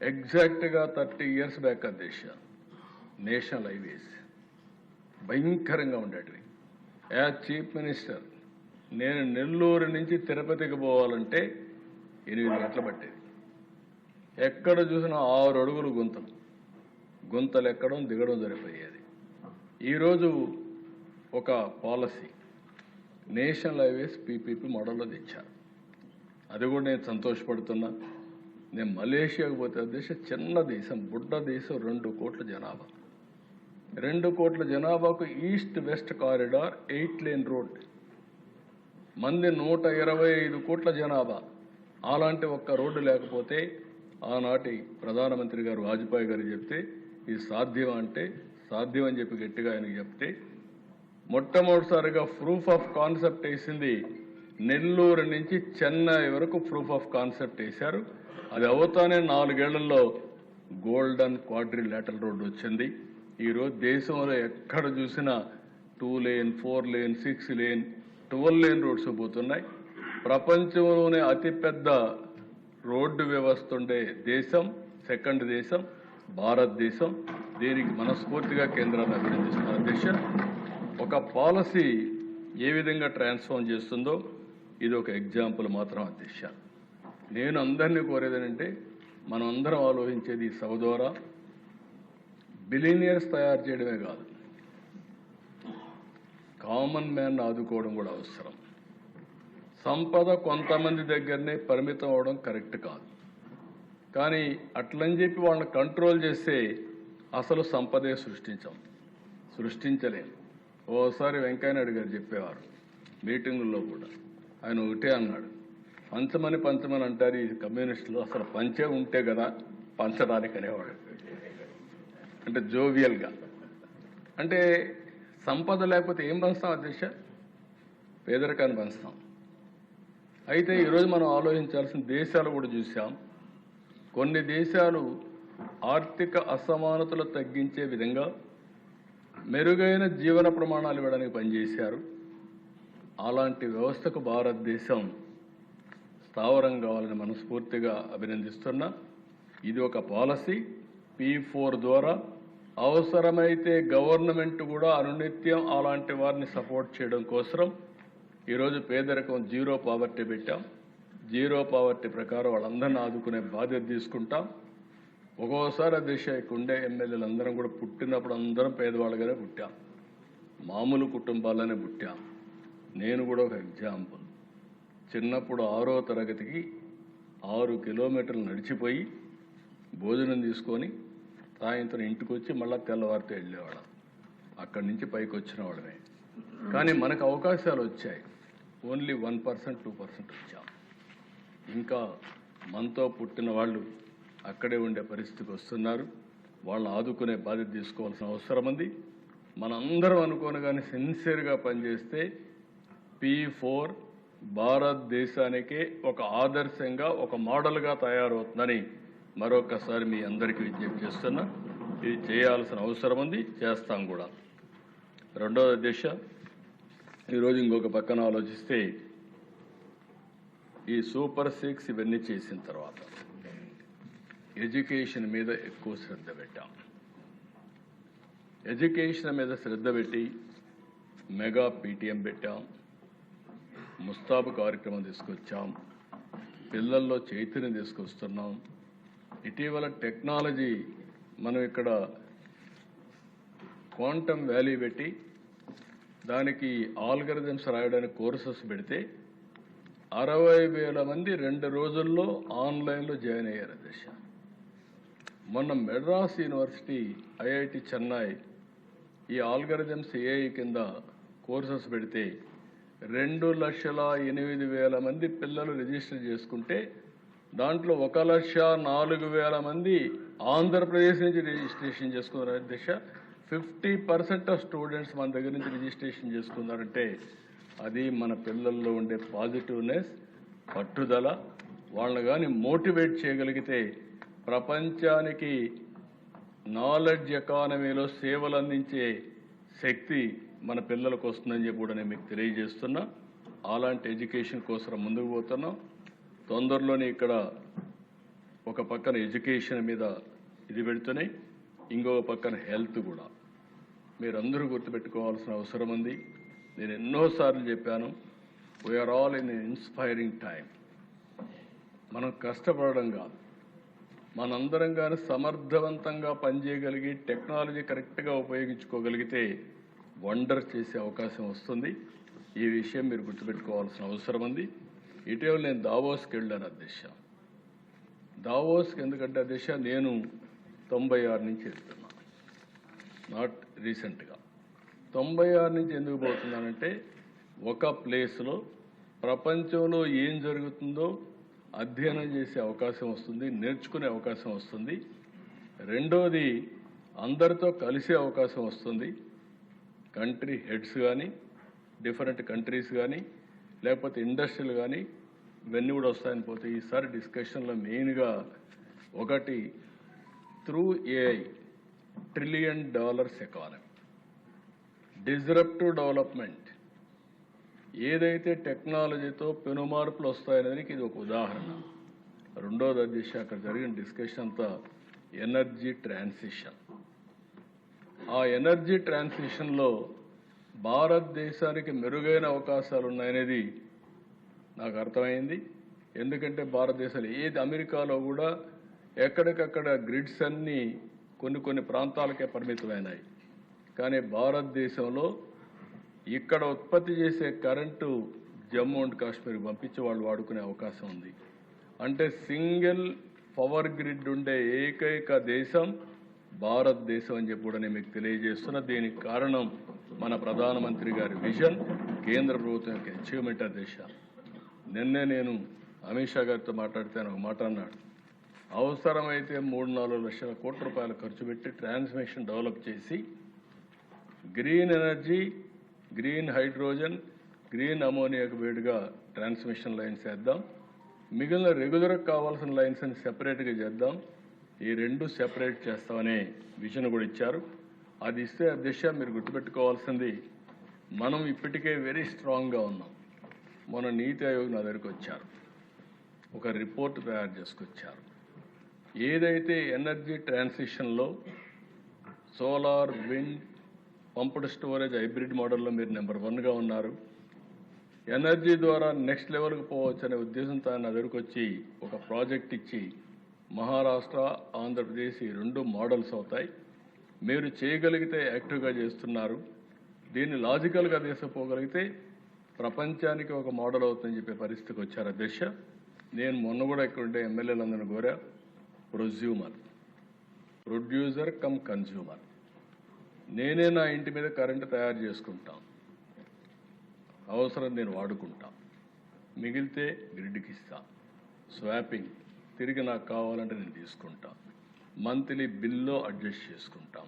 ఎగ్జాక్ట్గా 30 years బ్యాక్ దేశ నేషనల్ హైవేస్ భయంకరంగా ఉండేటివి. యాజ్ చీఫ్ మినిస్టర్ నేను నెల్లూరు నుంచి తిరుపతికి పోవాలంటే 8 గంటలు పట్టేది. ఎక్కడ చూసినా 6 అడుగులు గుంతలు ఎక్కడం దిగడం సరిపోయేది. ఈరోజు ఒక పాలసీ నేషనల్ హైవేస్ పీపీపీ మోడల్లో తెచ్చారు. అది కూడా నేను సంతోషపడుతున్నా. నేను మలేషియాకు పోతే దేశం చిన్న దేశం, బుడ్డ దేశం, 2 కోట్ల జనాభా. 2 కోట్ల జనాభాకు east west corridor 8 lane road. మంది 125 కోట్ల జనాభా. అలాంటి ఒక్క రోడ్డు లేకపోతే ఆనాటి ప్రధానమంత్రి గారు వాజ్పేయి గారు చెప్తే ఇది సాధ్యం అంటే సాధ్యం అని చెప్పి గట్టిగా ఆయనకు చెప్తే మొట్టమొదటిసారిగా ప్రూఫ్ ఆఫ్ కాన్సెప్ట్ వేసింది నెల్లూరు నుంచి చెన్నై వరకు ప్రూఫ్ ఆఫ్ కాన్సెప్ట్ వేశారు. అది అవుతానే 4 ఏళ్లలో గోల్డెన్ క్వాడ్రిలేటరల్ రోడ్డు వచ్చింది. ఈరోజు దేశంలో ఎక్కడ చూసినా 2 lane, 4 lane, 6 lane, 12 lane roads పోతున్నాయి. ప్రపంచంలోనే అతిపెద్ద రోడ్డు వ్యవస్థ ఉండే దేశం, సెకండ్ దేశం భారతదేశం. దీనికి మనస్ఫూర్తిగా కేంద్రాన్ని అభినందిస్తున్న దేశం ఒక పాలసీ ఏ విధంగా ట్రాన్స్ఫార్మ్ చేస్తుందో ఇది ఒక ఎగ్జాంపుల్ మాత్రం అధ్యక్ష. నేను అందరినీ కోరేదేనంటే మనం అందరం ఆలోచించేది ఈ సభ ద్వారా బిలియనియర్స్ తయారు చేయడమే కాదు, కామన్ మ్యాన్ ఆదుకోవడం కూడా అవసరం. సంపద కొంతమంది దగ్గరనే పరిమితం అవడం కరెక్ట్ కాదు. కానీ అట్లని చెప్పి వాళ్ళని కంట్రోల్ చేస్తే అసలు సంపదే సృష్టించలేము. ఓసారి వెంకయ్యనాయుడు గారు చెప్పేవారు మీటింగుల్లో కూడా. ఆయన ఒకటే అన్నాడు, పంచమని అంటారు ఈ కమ్యూనిస్టులు, అసలు పంచే ఉంటే కదా పంచడానికి అనేవాడు. అంటే జోవియల్గా. అంటే సంపద లేకపోతే ఏం పంచుతాం అధ్యక్ష? పేదరికాన్ని పంచుతాం. అయితే ఈరోజు మనం ఆలోచించాల్సిన దేశాలు కూడా చూసాం. కొన్ని దేశాలు ఆర్థిక అసమానతలు తగ్గించే విధంగా మెరుగైన జీవన ప్రమాణాలు ఇవ్వడానికి పనిచేశారు. అలాంటి వ్యవస్థకు భారతదేశం స్థావరం కావాలని మనస్ఫూర్తిగా అభినందిస్తున్నా. ఇది ఒక పాలసీ. P4 ద్వారా అవసరమైతే గవర్నమెంట్ కూడా అనునిత్యం అలాంటి వారిని సపోర్ట్ చేయడం కోసం ఈరోజు పేదరికం జీరో పావర్టీ పెట్టాం. జీరో పావర్టీ ప్రకారం వాళ్ళందరినీ ఆదుకునే బాధ్యత తీసుకుంటాం. ఒక్కోసారి అధ్యక్ష ఇక్కడ ఉండే ఎమ్మెల్యేలు అందరం కూడా పుట్టినప్పుడు అందరం పేదవాళ్ళగానే పుట్టాం, మామూలు కుటుంబాలనే పుట్టాం. నేను కూడా ఒక ఎగ్జాంపుల్. చిన్నప్పుడు 6వ తరగతికి 6 కిలోమీటర్లు నడిచిపోయి భోజనం తీసుకొని సాయంత్రం ఇంటికి వచ్చి మళ్ళీ తెల్లవారితో వెళ్ళేవాళ్ళం. అక్కడి నుంచి పైకి వచ్చిన వాళ్ళమే. కానీ మనకు అవకాశాలు వచ్చాయి, ఓన్లీ 1%, 2% వచ్చాం. ఇంకా మనతో పుట్టిన వాళ్ళు అక్కడే ఉండే పరిస్థితికి వస్తున్నారు. వాళ్ళని ఆదుకునే బాధ్యత తీసుకోవాల్సిన అవసరం ఉంది. మనందరం అనుకోని కానీ సిన్సియర్గా పనిచేస్తే P4 భారతదేశానికే ఒక ఆదర్శంగా, ఒక మోడల్గా తయారవుతుందని మరొకసారి మీ అందరికీ విజ్ఞప్తి చేస్తున్నా. ఇది చేయాల్సిన అవసరం ఉంది, చేస్తాం కూడా. రెండవ దిశ, ఈరోజు ఇంకొక పక్కన ఆలోచిస్తే ఈ సూపర్ 6 ఇవన్నీ చేసిన తర్వాత ఎడ్యుకేషన్ మీద ఎక్కువ శ్రద్ధ పెట్టాం. ఎడ్యుకేషన్ మీద శ్రద్ధ పెట్టి మెగా PTM పెట్టాం, ముస్తాబు కార్యక్రమం తీసుకొచ్చాం, పిల్లల్లో చైతన్యం తీసుకొస్తున్నాం. ఇటీవల టెక్నాలజీ మనం ఇక్కడ క్వాంటమ్ వాల్యూ పెట్టి దానికి ఆల్గరిథమ్స్ రాయడానికి కోర్సెస్ పెడితే 60,000 మంది 2 రోజుల్లో ఆన్లైన్లో జాయిన్ అయ్యారు అధ్యక్ష. మొన్న మెడ్రాస్ యూనివర్సిటీ, IIT చెన్నై ఈ ఆల్గరిథమ్స్ AI కింద కోర్సెస్ పెడితే 2,08,000 మంది పిల్లలు రిజిస్టర్ చేసుకుంటే దాంట్లో 1,04,000 మంది ఆంధ్రప్రదేశ్ నుంచి రిజిస్ట్రేషన్ చేసుకున్నారు అధ్యక్ష. 50% ఆఫ్ స్టూడెంట్స్ మన దగ్గర నుంచి రిజిస్ట్రేషన్ చేసుకున్నారంటే అది మన పిల్లల్లో ఉండే పాజిటివ్నెస్, పట్టుదల. వాళ్ళని కానీ మోటివేట్ చేయగలిగితే ప్రపంచానికి నాలెడ్జ్ ఎకానమీలో సేవలు అందించే శక్తి మన పిల్లలకు వస్తుందని చెప్పి కూడా నేను మీకు తెలియజేస్తున్నా. అలాంటి ఎడ్యుకేషన్ కోసం ముందుకు పోతున్నాం. తొందరలోనే ఇక్కడ ఒక పక్కన ఎడ్యుకేషన్ మీద ఇది పెడుతున్నాయి, ఇంకొక పక్కన హెల్త్ కూడా. మీరందరూ గుర్తుపెట్టుకోవాల్సిన అవసరం ఉంది. నేను ఎన్నోసార్లు చెప్పాను, we are all in inspiring time. మనం కష్టపడడం కాదు, మనందరం కానీ సమర్థవంతంగా పనిచేయగలిగి టెక్నాలజీ కరెక్ట్గా ఉపయోగించుకోగలిగితే వండర్ చేసే అవకాశం వస్తుంది. ఈ విషయం మీరు గుర్తుపెట్టుకోవాల్సిన అవసరం ఉంది. ఇటీవల నేను దావోస్కి వెళ్ళాను అధ్యక్ష. దావోస్కి ఎందుకంటే అధ్యక్ష నేను 96 నుంచి వెళ్తున్నాను, నాట్ రీసెంట్గా. 96 నుంచి ఎందుకు పోతున్నానంటే ఒక ప్లేస్లో ప్రపంచంలో ఏం జరుగుతుందో అధ్యయనం చేసే అవకాశం వస్తుంది, నేర్చుకునే అవకాశం వస్తుంది. రెండోది అందరితో కలిసే అవకాశం వస్తుంది. కంట్రీ హెడ్స్ కానీ, డిఫరెంట్ కంట్రీస్ కానీ, లేకపోతే ఇండస్ట్రీలు కానీ ఇవన్నీ కూడా వస్తాయని పోతే ఈసారి డిస్కషన్లో మెయిన్గా ఒకటి through AI $1 trillion economy, disruptive development. ఏదైతే టెక్నాలజీతో పెనుమార్పులు వస్తాయనేదానికి ఇది ఒక ఉదాహరణ. రెండోది అధ్యక్ష అక్కడ జరిగిన డిస్కషన్ అంతా ఎనర్జీ ట్రాన్సిషన్. ఆ ఎనర్జీ ట్రాన్సిషన్లో భారతదేశానికి మెరుగైన అవకాశాలు ఉన్నాయనేది నాకు అర్థమైంది. ఎందుకంటే భారతదేశంలో ఏది అమెరికాలో కూడా ఎక్కడికక్కడ గ్రిడ్స్ అన్నీ కొన్ని ప్రాంతాలకే పరిమితమైనాయి. కానీ భారతదేశంలో ఇక్కడ ఉత్పత్తి చేసే కరెంటు జమ్మూ అండ్ కాశ్మీర్కి పంపించి వాళ్ళు వాడుకునే అవకాశం ఉంది. అంటే సింగిల్ పవర్ గ్రిడ్ ఉండే ఏకైక దేశం భారతదేశం అని చెప్పి కూడా నేను మీకు తెలియజేస్తున్నా. దీనికి కారణం మన ప్రధానమంత్రి గారి విజన్, కేంద్ర ప్రభుత్వం యొక్క అచీవ్మెంట్ అధ్యక్ష. నిన్నే నేను అమిత్ షా గారితో మాట్లాడితే ఆయన ఒక మాట అన్నాడు, అవసరమైతే 3-4 లక్షల కోట్ల రూపాయలు ఖర్చు పెట్టి ట్రాన్స్మిషన్ డెవలప్ చేసి green energy, green hydrogen, green అమోనియాకు వేడిగా ట్రాన్స్మిషన్ లైన్స్ వేద్దాం, మిగిలిన రెగ్యులర్గా కావాల్సిన లైన్స్ అని సెపరేట్గా చేద్దాం, ఈ 2 సెపరేట్ చేస్తామనే విజన్ కూడా ఇచ్చారు. అది ఇస్తే అధ్యక్ష మీరు గుర్తుపెట్టుకోవాల్సింది, మనం ఇప్పటికే వెరీ స్ట్రాంగ్గా ఉన్నాం. మన నీతి ఆయోగ్ నా దగ్గరికి వచ్చారు, ఒక రిపోర్ట్ తయారు చేసుకొచ్చారు. ఏదైతే ఎనర్జీ ట్రాన్సిషన్లో solar, wind, pumped storage, hybrid మోడల్లో మీరు నెంబర్ 1గా ఉన్నారు. ఎనర్జీ ద్వారా నెక్స్ట్ లెవెల్కి పోవచ్చు అనే ఉద్దేశంతో ఆయన ఎదురుకొచ్చి ఒక ప్రాజెక్ట్ ఇచ్చి మహారాష్ట్ర ఆంధ్రప్రదేశ్ ఈ రెండు మోడల్స్ అవుతాయి. మీరు చేయగలిగితే యాక్టివ్గా చేస్తున్నారు. దీన్ని లాజికల్గా తీసుకుపోగలిగితే ప్రపంచానికి ఒక మోడల్ అవుతుందని చెప్పే పరిస్థితికి వచ్చారు అధ్యక్ష. నేను మొన్న కూడా ఇక్కడ ఉండే ఎమ్మెల్యేలందరినీ కోరా, ప్రొడ్యూసర్ కమ్ కన్జ్యూమర్. నేనే నా ఇంటి మీద కరెంటు తయారు చేసుకుంటాను, అవసరం నేను వాడుకుంటాను, మిగిలితే గ్రిడ్కి ఇస్తాను. స్వాపింగ్ తిరిగి నాకు కావాలంటే నేను తీసుకుంటాను. మంత్లీ బిల్లో అడ్జస్ట్ చేసుకుంటాం.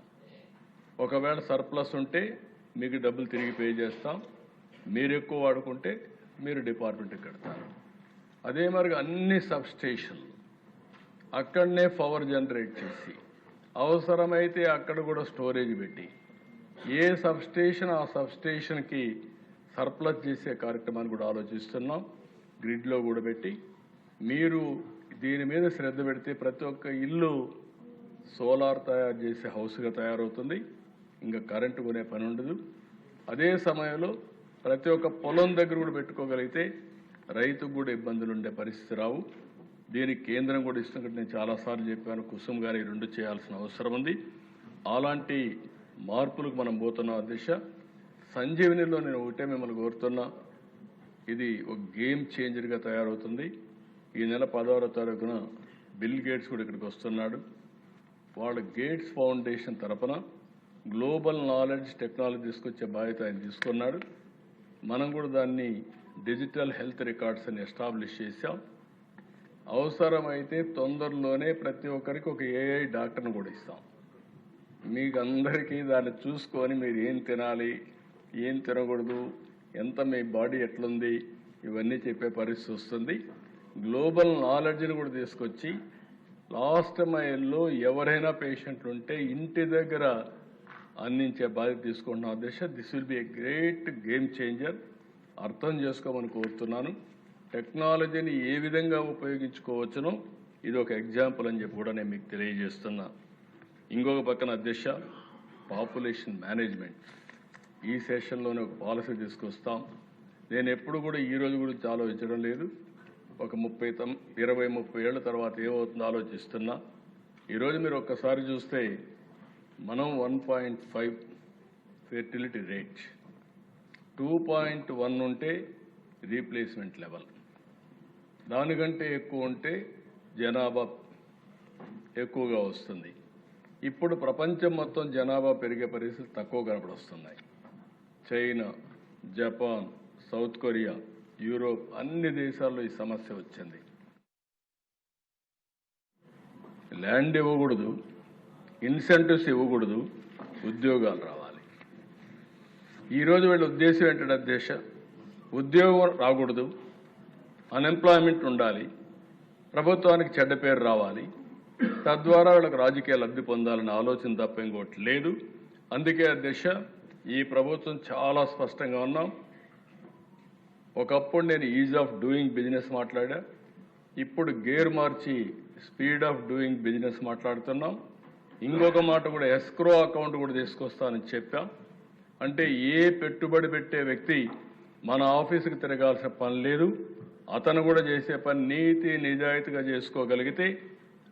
ఒకవేళ సర్ప్లస్ ఉంటే మీకు డబ్బులు తిరిగి పే చేస్తాం. మీరు ఎక్కువ వాడుకుంటే మీరు డిపార్ట్మెంట్కి కడతారు. అదే మరిగా అన్ని సబ్స్టేషన్లు అక్కడనే పవర్ జనరేట్ చేసి అవసరమైతే అక్కడ కూడా స్టోరేజ్ పెట్టి ఏ సబ్స్టేషన్ ఆ సబ్స్టేషన్కి సర్ప్లస్ చేసే కార్యక్రమాన్ని కూడా ఆలోచిస్తున్నాం. గ్రిడ్లో కూడా పెట్టి మీరు దీని మీద శ్రద్ధ పెడితే ప్రతి ఒక్క ఇల్లు సోలార్ తయారు చేసే హౌస్గా తయారవుతుంది. ఇంకా కరెంటు కొనే పని ఉండదు. అదే సమయంలో ప్రతి ఒక్క పొలం దగ్గర కూడా పెట్టుకోగలిగితే రైతుకు కూడా ఇబ్బందులు ఉండే పరిస్థితి రావు. దీనికి కేంద్రం కూడా ఇస్తున్నట్టు నేను చాలాసార్లు చెప్పాను. కుసుమ్ గారు ఈ రెండు చేయాల్సిన అవసరం ఉంది. అలాంటి మార్పులకు మనం పోతున్నాం అధ్యక్ష. సంజీవనిలో నేను ఒకటే మిమ్మల్ని కోరుతున్నా, ఇది ఒక గేమ్ చేంజర్గా తయారవుతుంది. ఈ నెల 16వ తారీఖున బిల్ గేట్స్ కూడా ఇక్కడికి వస్తున్నాడు. వాళ్ళ గేట్స్ ఫౌండేషన్ తరపున గ్లోబల్ నాలెడ్జ్ టెక్నాలజీ తీసుకొచ్చే బాధ్యత ఆయన తీసుకున్నాడు. మనం కూడా దాన్ని డిజిటల్ హెల్త్ రికార్డ్స్ అని ఎస్టాబ్లిష్ చేశాం. అవసరమైతే తొందరలోనే ప్రతి ఒక్కరికి ఒక ఏఐ డాక్టర్ని కూడా ఇస్తాం. మీకు అందరికీ దాన్ని చూసుకొని మీరు ఏం తినాలి, ఏం తినకూడదు, ఎంత మీ బాడీ ఎట్లుంది ఇవన్నీ చెప్పే పరిస్థితి వస్తుంది. గ్లోబల్ నాలెడ్జ్ని కూడా తీసుకొచ్చి లాస్ట్ మైల్లో ఎవరైనా పేషెంట్లు ఉంటే ఇంటి దగ్గర అందించే బాధ్యత తీసుకుంటున్నాం అధ్యక్ష. This will be a great game changer. అర్థం చేసుకోమని కోరుతున్నాను. టెక్నాలజీని ఏ విధంగా ఉపయోగించుకోవచ్చునో ఇది ఒక ఎగ్జాంపుల్ అని చెప్పి కూడా నేను మీకు తెలియజేస్తున్నా. ఇంకొక పక్కన అధ్యక్ష, పాపులేషన్ మేనేజ్మెంట్ ఈ సెషన్లోనే ఒక పాలసీ తీసుకొస్తాం. నేను ఎప్పుడు కూడా ఈ రోజు గురించి ఆలోచించడం లేదు. ఒక 20-30 ఏళ్ల తర్వాత ఏమవుతుందో ఆలోచిస్తున్నా. ఈరోజు మీరు ఒక్కసారి చూస్తే మనం 1.5 ఫెర్టిలిటీ రేట్, 2.1 ఉంటే రీప్లేస్మెంట్ లెవెల్, దానికంటే ఎక్కువ ఉంటే జనాభా ఎక్కువగా వస్తుంది. ఇప్పుడు ప్రపంచం మొత్తం జనాభా పెరిగే పరిస్థితులు తక్కువ కనపడొస్తున్నాయి. China, Japan, South Korea, Europe అన్ని దేశాల్లో ఈ సమస్య వచ్చింది. ల్యాండ్ ఇవ్వకూడదు, ఇన్సెంటివ్స్ ఇవ్వకూడదు, ఉద్యోగాలు రావాలి. ఈరోజు వీళ్ళ ఉద్దేశం ఏంటంటే అధ్యక్ష, ఉద్యోగం రాకూడదు, అన్ఎంప్లాయ్మెంట్ ఉండాలి, ప్రభుత్వానికి చెడ్డ పేరు రావాలి, తద్వారా వీళ్ళకి రాజకీయ లబ్ధి పొందాలనే ఆలోచన తప్ప ఇంకోటి లేదు. అందుకే అధ్యక్ష ఈ ప్రభుత్వం చాలా స్పష్టంగా ఉన్నాం. ఒకప్పుడు నేను ఈజ్ ఆఫ్ డూయింగ్ బిజినెస్ మాట్లాడా, ఇప్పుడు gear March speed of doing business మాట్లాడుతున్నాం. ఇంకొక మాట కూడా ఎస్క్రో అకౌంట్ కూడా తీసుకొస్తానని చెప్పాం. అంటే ఏ పెట్టుబడి పెట్టే వ్యక్తి మన ఆఫీసుకు తిరగాల్సిన పని లేదు. అతను కూడా చేసే పని నీతి నిజాయితీగా చేసుకోగలిగితే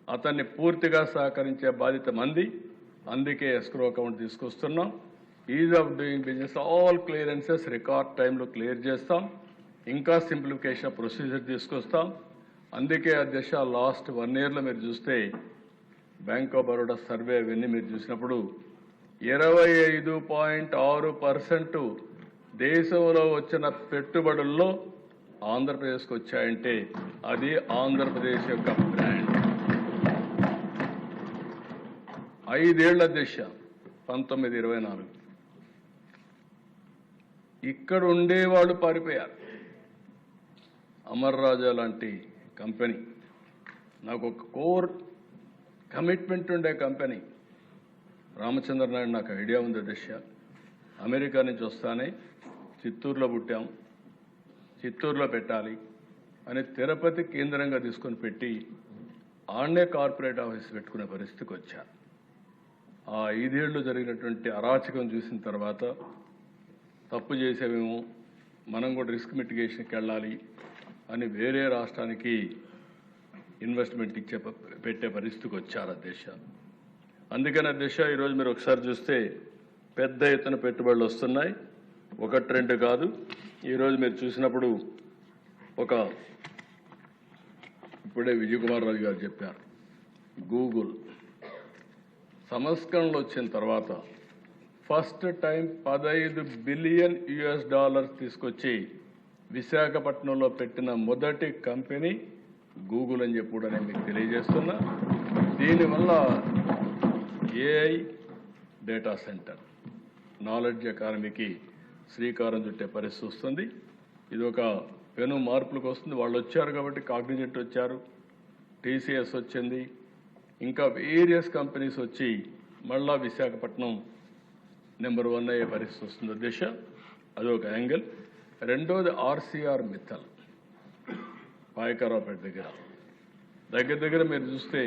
అతన్ని పూర్తిగా సహకరించే బాధ్యత మంది. అందుకే ఎస్క్రో అకౌంట్ తీసుకొస్తున్నాం. Is of doing business all clearances record టైంలో క్లియర్ చేస్తాం. ఇంకా సింప్లిఫికేషన్ ప్రొసీజర్ తీసుకొస్తాం. అందుకే అధ్యక్ష లాస్ట్ 1 yearలో మీరు చూస్తే బ్యాంక్ ఆఫ్ బరోడా సర్వే అవన్నీ మీరు చూసినప్పుడు 25.6% దేశంలో వచ్చిన పెట్టుబడుల్లో ఆంధ్రప్రదేశ్కి వచ్చాయంటే అది ఆంధ్రప్రదేశ్ యొక్క బ్రాండ్. 5 ఏళ్ల అధ్యక్ష 1924 ఇక్కడ ఉండేవాళ్ళు పారిపోయారు. అమర్ రాజా లాంటి కంపెనీ, నాకు ఒక కోర్ కమిట్మెంట్ ఉండే కంపెనీ. రామచంద్ర నాయుడు నాకు ఐడియా ఉంది అధ్యక్ష. అమెరికా నుంచి వస్తానే చిత్తూరులో పుట్టాం, చిత్తూరులో పెట్టాలి అని తిరుపతి కేంద్రంగా తీసుకొని పెట్టి ఆడనే కార్పొరేట్ ఆఫీస్ పెట్టుకునే పరిస్థితికి వచ్చారు. ఆ 5 ఏళ్ళు జరిగినటువంటి అరాచకం చూసిన తర్వాత తప్పు చేసేమేమో, మనం కూడా రిస్క్ మిటిగేషన్కి వెళ్ళాలి అని వేరే రాష్ట్రానికి ఇన్వెస్ట్మెంట్ పెట్టే పరిస్థితికి వచ్చారు అధ్యక్ష. అందుకని అధ్యక్ష ఈరోజు మీరు ఒకసారి చూస్తే పెద్ద ఎత్తున పెట్టుబడులు వస్తున్నాయి, 1-2 కాదు. ఈరోజు మీరు చూసినప్పుడు ఇప్పుడే విజయకుమార్ రాజు గారు చెప్పారు, గూగుల్ సంస్కరణలు వచ్చిన తర్వాత ఫస్ట్ టైం $15 బిలియన్ తీసుకొచ్చి విశాఖపట్నంలో పెట్టిన మొదటి కంపెనీ గూగుల్ అని చెప్పి కూడా నేను మీకు తెలియజేస్తున్నా. దీనివల్ల ఏఐ డేటా సెంటర్ నాలెడ్జ్ ఎకానమీకి శ్రీకారం చుట్టే పరిస్థితి వస్తుంది. ఇది ఒక పెను మార్పులకు వస్తుంది. వాళ్ళు వచ్చారు కాబట్టి కాగ్నిజెంట్ వచ్చారు, టీసీఎస్ వచ్చింది, ఇంకా వేరియస్ కంపెనీస్ వచ్చి మళ్ళా విశాఖపట్నం నెంబర్ 1 అయ్యే పరిస్థితి వస్తుంది అధ్యక్ష. అదొక యాంగిల్. రెండోది ఆర్సీఆర్ మిత్తల్ పాయకరావుపేట దగ్గర మీరు చూస్తే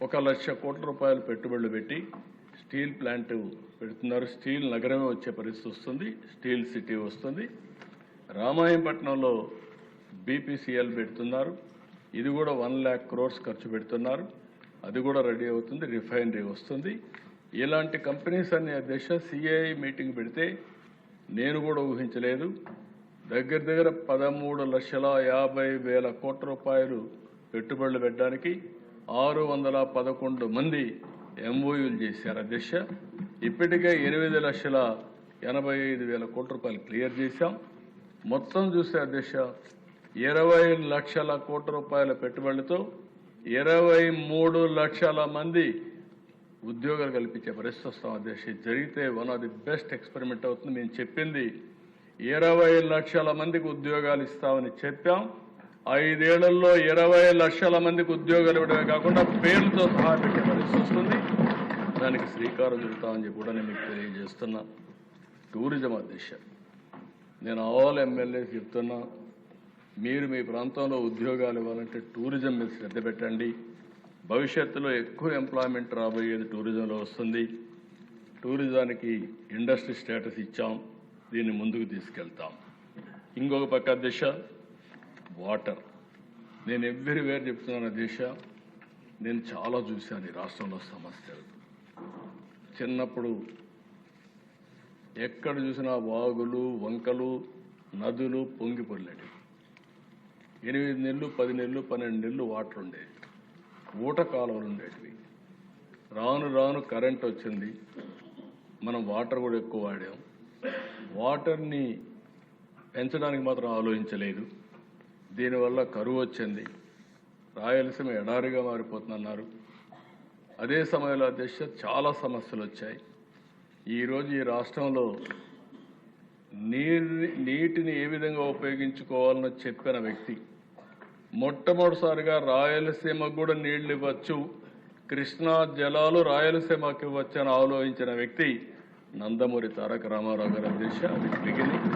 1,00,000 కోట్ల రూపాయలు పెట్టుబడులు పెట్టి స్టీల్ ప్లాంట్ పెడుతున్నారు. స్టీల్ నగరమే వచ్చే పరిస్థితి వస్తుంది, స్టీల్ సిటీ వస్తుంది. రామాయంపట్నంలో బీపీసీఎల్ పెడుతున్నారు, ఇది కూడా 1,00,000 crores ఖర్చు పెడుతున్నారు, అది కూడా రెడీ అవుతుంది, రిఫైనరీ వస్తుంది. ఇలాంటి కంపెనీస్ అన్ని అధ్యక్ష సిఐఐ మీటింగ్ పెడితే నేను కూడా ఊహించలేదు. దగ్గర 13,50,000 కోట్ల రూపాయలు పెట్టుబడులు పెట్టడానికి 611 మంది ఎంఓయూలు చేశారు అధ్యక్ష. ఇప్పటికే 8,85,000 కోట్ల రూపాయలు క్లియర్ చేశాం. మొత్తం చూస్తే అధ్యక్ష 20 లక్షల కోట్ల రూపాయల పెట్టుబడులతో 23 లక్షల మంది ఉద్యోగాలు కల్పించే పరిస్థితి వస్తాం అధ్యక్ష. జరిగితే one of the best experiment అవుతుంది. మేము చెప్పింది 20 లక్షల మందికి ఉద్యోగాలు ఇస్తామని చెప్పాం. 5 ఏళ్లలో 20 లక్షల మందికి ఉద్యోగాలు ఇవ్వడమే కాకుండా పేర్లతో సహా పెట్టే పరిస్థితి వస్తుంది. దానికి శ్రీకారం చుడతామని చెప్పి కూడా నేను మీకు తెలియజేస్తున్నా. టూరిజం అధ్యక్ష, నేను ఆల్ ఎమ్మెల్యేస్ చెప్తున్నా, మీరు మీ ప్రాంతంలో ఉద్యోగాలు ఇవ్వాలంటే టూరిజం మీద శ్రద్ధ పెట్టండి. భవిష్యత్తులో ఎక్కువ ఎంప్లాయ్మెంట్ రాబోయేది టూరిజంలో వస్తుంది. టూరిజానికి ఇండస్ట్రీ స్టేటస్ ఇచ్చాం, దీన్ని ముందుకు తీసుకెళ్తాం. ఇంకొక పక్క అధ్యక్ష వాటర్, నేను ఎవ్రీవేర్ చెప్తున్నాను అధ్యక్ష, నేను చాలా చూశాను ఈ రాష్ట్రంలో సమస్యలు. చిన్నప్పుడు ఎక్కడ చూసినా వాగులు, వంకలు, నదులు పొంగి పొర్లేటివి. 8 నెలలు, 10 నెలలు, 12 నెలలు వాటర్ ఉండేది, ఊట కాలువలు ఉండేటివి. రాను రాను కరెంట్ వచ్చింది, మనం వాటర్ కూడా ఎక్కువ వాడాం. వాటర్ని పెంచడానికి మాత్రం ఆలోచించలేదు. దీనివల్ల కరువు వచ్చింది, రాయలసీమ ఎడారిగా మారిపోతుందన్నారు. అదే సమయంలో అధ్యక్ష చాలా సమస్యలు వచ్చాయి. ఈరోజు ఈ రాష్ట్రంలో నీటిని ఏ విధంగా ఉపయోగించుకోవాలని చెప్పిన వ్యక్తి, మొట్టమొదటిసారిగా రాయలసీమకు కూడా నీళ్లు ఇవ్వచ్చు, కృష్ణా జలాలు రాయలసీమకి ఇవ్వచ్చు అని ఆలోచించిన వ్యక్తి నందమూరి తారక రామారావు గారు అధ్యక్ష. అది బిగినింగ్.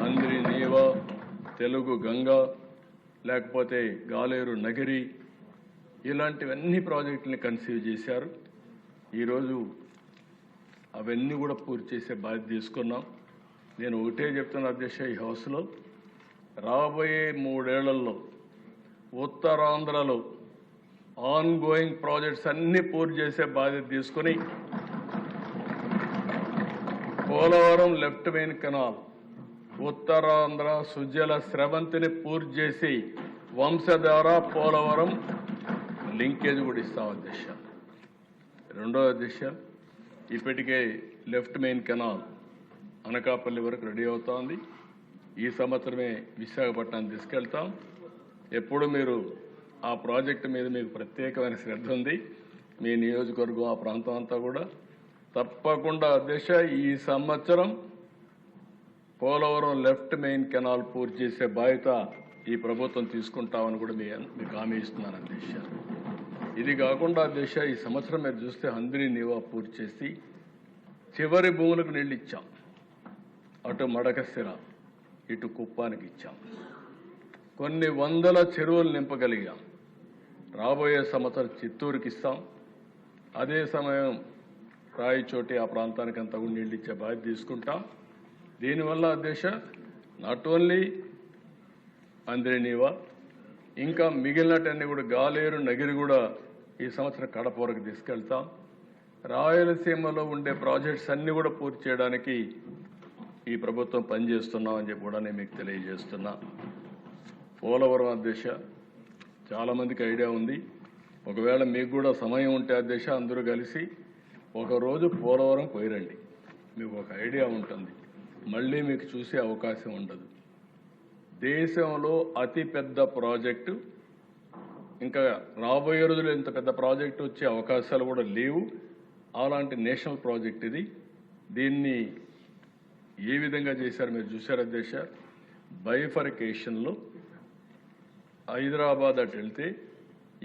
మందిరి నీవ, తెలుగు గంగా, లేకపోతే గాలేరు నగిరి, ఇలాంటివన్నీ ప్రాజెక్టుని కన్సీవ్ చేశారు. ఈరోజు అవన్నీ కూడా పూర్తి చేసే బాధ్యత తీసుకున్నాం. నేను ఒకటే చెప్తున్నా అధ్యక్ష, ఈ హౌస్లో రాబోయే 3 ఏళ్లలో ఉత్తరాంధ్రలో ఆన్ గోయింగ్ ప్రాజెక్ట్స్ అన్ని పూర్తి చేసే బాధ్యత తీసుకుని Polavaram left main canal, Uttarandhra Sujala స్రవంతిని పూర్తి చేసి వంశధార పోలవరం లింకేజ్ కూడా ఇస్తాం అధ్యక్ష. రెండో అధ్యక్ష, ఇప్పటికే లెఫ్ట్ మెయిన్ కెనాల్ అనకాపల్లి వరకు రెడీ అవుతోంది. ఈ సంవత్సరమే విశాఖపట్నాన్ని తీసుకెళ్తాం. ఎప్పుడు మీరు ఆ ప్రాజెక్టు మీద మీకు ప్రత్యేకమైన శ్రద్ధ ఉంది, మీ నియోజకవర్గం ఆ ప్రాంతం అంతా కూడా తప్పకుండా అధ్యక్ష ఈ సంవత్సరం పోలవరం లెఫ్ట్ మెయిన్ కెనాల్ పూర్తి చేసే బాధ్యత ఈ ప్రభుత్వం తీసుకుంటామని కూడా మీకు హామీ ఇస్తున్నాను అధ్యక్ష. ఇది కాకుండా అధ్యక్ష ఈ సంవత్సరం మీరు చూస్తే హంద్రి నీవా పూర్తి చేసి చివరి భూములకు నీళ్ళు ఇచ్చాం. అటు మడకశిర, ఇటు కుప్పానికి ఇచ్చాం. కొన్ని వందల చెరువులు నింపగలిగాం. రాబోయే సంవత్సరం చిత్తూరుకి ఇస్తాం. అదే సమయం రాయచోటి ఆ ప్రాంతానికి అంతా కూడా నీళ్ళు ఇచ్చే బాధ్యత తీసుకుంటాం. దీనివల్ల అధ్యక్ష నాట్ ఓన్లీ అంద్రేనీవా ఇంకా మిగిలినటన్నీ కూడా గాలేరు నగిరి కూడా ఈ సంవత్సరం కడప వరకు తీసుకెళ్తాం. రాయలసీమలో ఉండే ప్రాజెక్ట్స్ అన్నీ కూడా పూర్తి చేయడానికి ఈ ప్రభుత్వం పనిచేస్తున్నామని చెప్పి కూడా నేను మీకు తెలియజేస్తున్నా. పోలవరం అధ్యక్ష చాలామందికి ఐడియా ఉంది. ఒకవేళ మీకు కూడా సమయం ఉంటే అధ్యక్ష అందరూ కలిసి ఒకరోజు పోలవరం పోయిరండి. మీకు ఒక ఐడియా ఉంటుంది. మళ్ళీ మీకు చూసే అవకాశం ఉండదు. దేశంలో అతి పెద్ద ప్రాజెక్టు, ఇంకా రాబోయే రోజుల్లో ఇంత పెద్ద ప్రాజెక్టు వచ్చే అవకాశాలు కూడా లేవు. అలాంటి నేషనల్ ప్రాజెక్ట్ ఇది. దీన్ని ఏ విధంగా చేశారు మీరు చూశారు అధ్యక్ష. బైఫర్కేషన్లో హైదరాబాద్ అటు వెళ్తే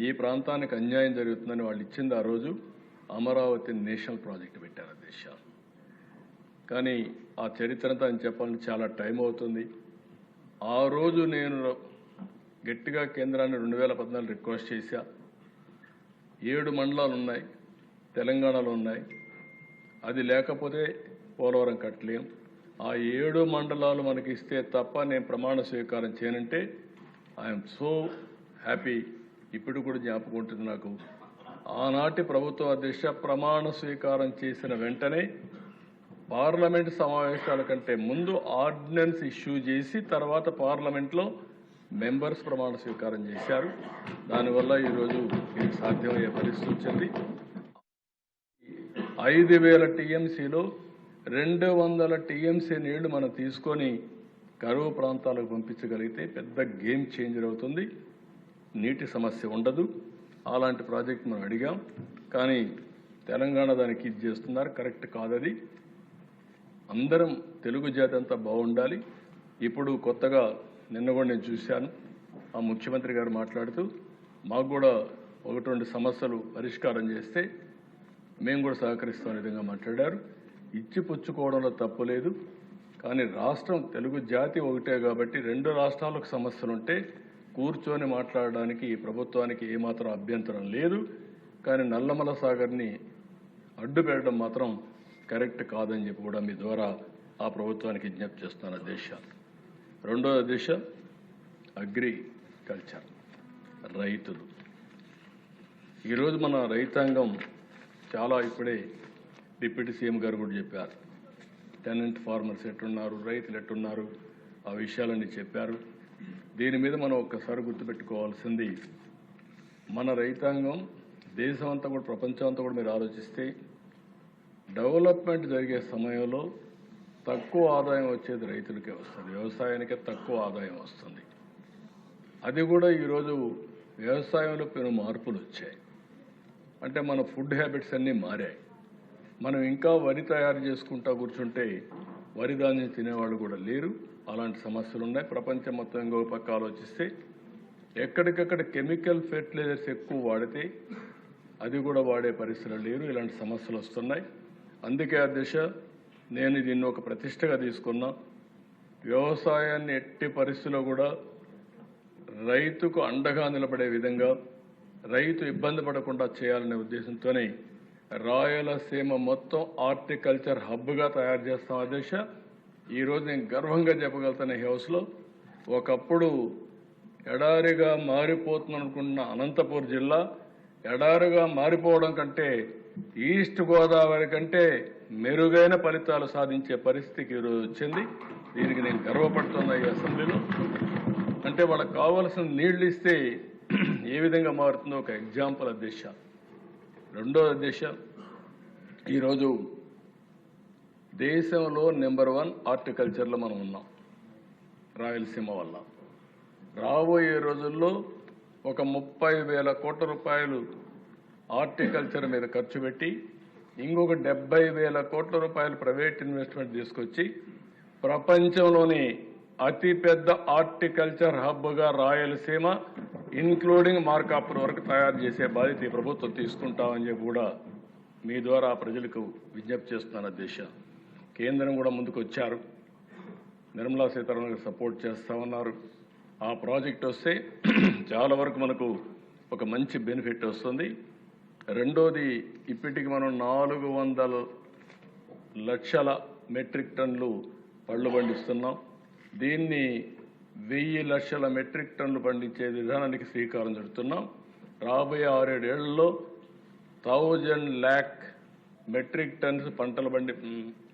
ఈ ప్రాంతానికి అన్యాయం జరుగుతుందని వాళ్ళు ఇచ్చింది ఆ రోజు అమరావతి నేషనల్ ప్రాజెక్ట్ పెట్టారు అధ్యక్ష. కానీ ఆ చరిత్రతో అని చెప్పాలని చాలా టైం అవుతుంది. ఆ రోజు నేను గట్టిగా కేంద్రాన్ని 2014 రిక్వెస్ట్ చేశా. 7 మండలాలు ఉన్నాయి, తెలంగాణలో ఉన్నాయి. అది లేకపోతే పోలవరం కట్టలేం. ఆ 7 మండలాలు మనకి ఇస్తే తప్ప నేను ప్రమాణ స్వీకారం చేయనంటే ఐఎమ్ సో హ్యాపీ. ఇప్పుడు కూడా జ్ఞాపకం ఉంటుంది నాకు. ఆనాటి ప్రభుత్వ అధ్యక్ష ప్రమాణ స్వీకారం చేసిన వెంటనే పార్లమెంట్ సమావేశాల కంటే ముందు ఆర్డినెన్స్ ఇష్యూ చేసి తర్వాత పార్లమెంట్లో మెంబర్స్ ప్రమాణ స్వీకారం చేశారు. దానివల్ల ఈరోజు ఇది సాధ్యమయ్యే పరిస్థితి వచ్చింది. 5,000 టీఎంసీలో 200 టీఎంసీ నీళ్లు మనం తీసుకొని కరువు ప్రాంతాలకు పంపించగలిగితే పెద్ద గేమ్ చేంజర్ అవుతుంది. నీటి సమస్య ఉండదు. అలాంటి ప్రాజెక్ట్ మనం అడిగాం, కానీ తెలంగాణ దానికి ఇది చేస్తున్నారు. కరెక్ట్ కాదది. అందరం తెలుగు జాతి అంతా బాగుండాలి. ఇప్పుడు కొత్తగా నిన్న కూడా నేను చూశాను, ఆ ముఖ్యమంత్రి గారు మాట్లాడుతూ మాకు కూడా 1-2 సమస్యలు పరిష్కారం చేస్తే మేము కూడా సహకరిస్తామనే విధంగా మాట్లాడారు. ఇచ్చి పుచ్చుకోవడంలో తప్పు లేదు, కానీ రాష్ట్రం తెలుగు జాతి ఒకటే కాబట్టి 2 రాష్ట్రాలకు సమస్యలుంటే కూర్చొని మాట్లాడడానికి ఈ ప్రభుత్వానికి ఏమాత్రం అభ్యంతరం లేదు. కానీ నల్లమల సాగర్ని అడ్డు పెట్టడం మాత్రం కరెక్ట్ కాదని చెప్పి కూడా మీ ద్వారా ఆ ప్రభుత్వానికి విజ్ఞప్తి చేస్తున్నాను అధ్యక్ష. రెండోది అధ్యక్ష, అగ్రికల్చర్, రైతులు. ఈరోజు మన రైతాంగం చాలా ఇప్పుడే డిప్యూటీ సీఎం గారు కూడా చెప్పారు. టెనెంట్ ఫార్మర్స్ ఎట్టున్నారు, రైతులు ఎట్టున్నారు, ఆ విషయాలన్నీ చెప్పారు. దీని మీద మనం ఒక్కసారి గుర్తుపెట్టుకోవాల్సింది, మన రైతాంగం దేశం అంతా కూడా ప్రపంచం అంతా కూడా మీరు ఆలోచిస్తే డెవలప్మెంట్ జరిగే సమయంలో తక్కువ ఆదాయం వచ్చేది రైతులకే వస్తుంది, వ్యవసాయానికే తక్కువ ఆదాయం వస్తుంది. అది కూడా ఈరోజు వ్యవసాయంలో పెను మార్పులు వచ్చాయి. అంటే మన ఫుడ్ హ్యాబిట్స్ అన్నీ మారాయి. మనం ఇంకా వరి తయారు చేసుకుంటా కూర్చుంటే వరి ధాన్యం తినేవాళ్ళు కూడా లేరు. అలాంటి సమస్యలు ఉన్నాయి. ప్రపంచం మొత్తం ఇంకొక పక్క ఆలోచిస్తే ఎక్కడికక్కడ కెమికల్ ఫెర్టిలైజర్స్ ఎక్కువ వాడితే అది కూడా వాడే పరిస్థితులు లేరు. ఇలాంటి సమస్యలు వస్తున్నాయి. అందుకే అధ్యక్ష నేను దీన్ని ఒక ప్రతిష్టగా తీసుకున్నా. వ్యవసాయాన్ని ఎట్టి పరిస్థితుల్లో కూడా రైతుకు అండగా నిలబడే విధంగా, రైతు ఇబ్బంది పడకుండా చేయాలనే ఉద్దేశంతోనే రాయలసీమ మొత్తం హార్టికల్చర్ హబ్గా తయారు చేస్తాం అధ్యక్ష. ఈరోజు నేను గర్వంగా చెప్పగలుగుతాను, ఈ హౌస్లో ఒకప్పుడు ఎడారిగా మారిపోతుందనుకున్న అనంతపూర్ జిల్లా ఎడారిగా మారిపోవడం కంటే ఈస్ట్ గోదావరి కంటే మెరుగైన ఫలితాలు సాధించే పరిస్థితికి ఈరోజు వచ్చింది. దీనికి నేను గర్వపడుతున్నా ఈ అసెంబ్లీలో. అంటే వాళ్ళకి కావాల్సిన నీళ్లు ఇస్తే ఏ విధంగా మారుతుందో ఒక ఎగ్జాంపుల్ అధ్యక్ష. రెండో అధ్యక్ష, ఈరోజు దేశంలో నెంబర్ 1 హార్టికల్చర్లో మనం ఉన్నాం రాయలసీమ వల్ల. రాబోయే రోజుల్లో ఒక 30,000 కోట్ల రూపాయలు హార్టికల్చర్ మీద ఖర్చు పెట్టి ఇంకొక 70,000 కోట్ల రూపాయలు ప్రైవేట్ ఇన్వెస్ట్మెంట్ తీసుకొచ్చి ప్రపంచంలోని అతిపెద్ద హార్టికల్చర్ హబ్గా రాయలసీమ ఇన్క్లూడింగ్ మార్కాపురం వరకు తయారు చేసే బాధ్యత ఈ ప్రభుత్వం తీసుకుంటామని చెప్పి కూడా మీ ద్వారా ప్రజలకు విజ్ఞప్తి చేస్తున్నాను అధ్యక్ష. కేంద్రం కూడా ముందుకు వచ్చారు. నిర్మలా సీతారామన్ సపోర్ట్ చేస్తా ఉన్నారు. ఆ ప్రాజెక్ట్ వస్తే చాలా వరకు మనకు ఒక మంచి బెనిఫిట్ వస్తుంది. రెండోది, ఇప్పటికి మనం 400 లక్షల మెట్రిక్ టన్నులు పళ్ళు పండిస్తున్నాం. దీన్ని 1000 లక్షల మెట్రిక్ టన్నులు పండించే విధానానికి శ్రీకారం చుడుతున్నాం. రాబోయే 6-7 ఏళ్లలో 1000 lakh మెట్రిక్ టన్స్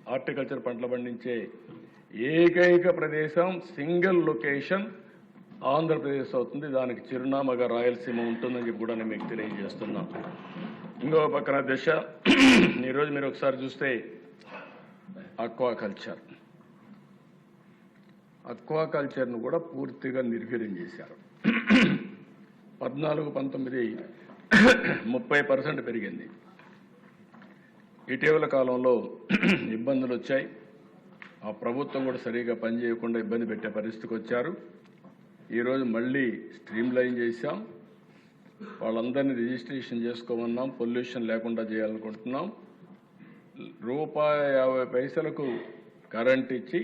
హార్టికల్చర్ పంటలు పండించే ఏకైక ప్రదేశం, సింగిల్ లొకేషన్ ఆంధ్రప్రదేశ్ అవుతుంది. దానికి చిరునామాగా రాయలసీమ ఉంటుందని చెప్పి కూడా నేను మీకు తెలియజేస్తున్నాం. ఇంకో పక్కన దశ, ఈరోజు మీరు ఒకసారి చూస్తే అక్వాకల్చర్ను కూడా పూర్తిగా నిర్వీర్యం చేశారు. 14-19 30% పెరిగింది. ఇటీవల కాలంలో ఇబ్బందులు వచ్చాయి. ఆ ప్రభుత్వం కూడా సరిగా పనిచేయకుండా ఇబ్బంది పెట్టే పరిస్థితికి వచ్చారు. ఈరోజు మళ్ళీ స్ట్రీమ్ లైన్ చేశాం. వాళ్ళందరినీ రిజిస్ట్రేషన్ చేసుకోమన్నాం. పొల్యూషన్ లేకుండా చేయాలనుకుంటున్నాం. ₹50 కరెంట్ ఇచ్చి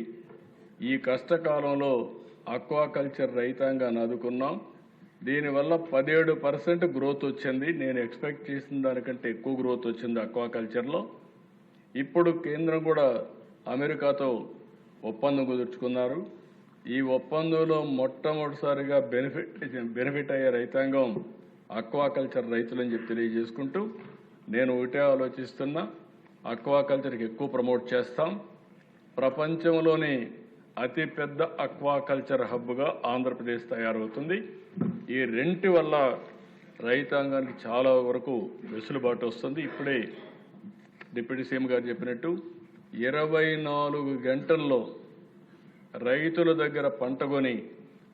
ఈ కష్టకాలంలో అక్వాకల్చర్ రైతాంగాన్ని ఆదుకున్నాం. దీనివల్ల 17% గ్రోత్ వచ్చింది. నేను ఎక్స్పెక్ట్ చేసిన దానికంటే ఎక్కువ గ్రోత్ వచ్చింది అక్వాకల్చర్లో. ఇప్పుడు కేంద్రం కూడా అమెరికాతో ఒప్పందం కుదుర్చుకున్నారు. ఈ ఒప్పందంలో మొట్టమొదటిసారిగా బెనిఫిట్ అయ్యే రైతాంగం అక్వాకల్చర్ రైతులని చెప్పి తెలియజేసుకుంటూ, నేను ఒకటే ఆలోచిస్తున్నా, అక్వాకల్చర్కి ఎక్కువ ప్రమోట్ చేస్తాం. ప్రపంచంలోని అతిపెద్ద అక్వాకల్చర్ హబ్గా ఆంధ్రప్రదేశ్ తయారవుతుంది. ఈ రెంటి వల్ల రైతాంగానికి చాలా వరకు వెసులుబాటు వస్తుంది. ఇప్పుడే డిప్యూటీ సీఎం గారు చెప్పినట్టు 24 గంటల్లో రైతుల దగ్గర పంట కొని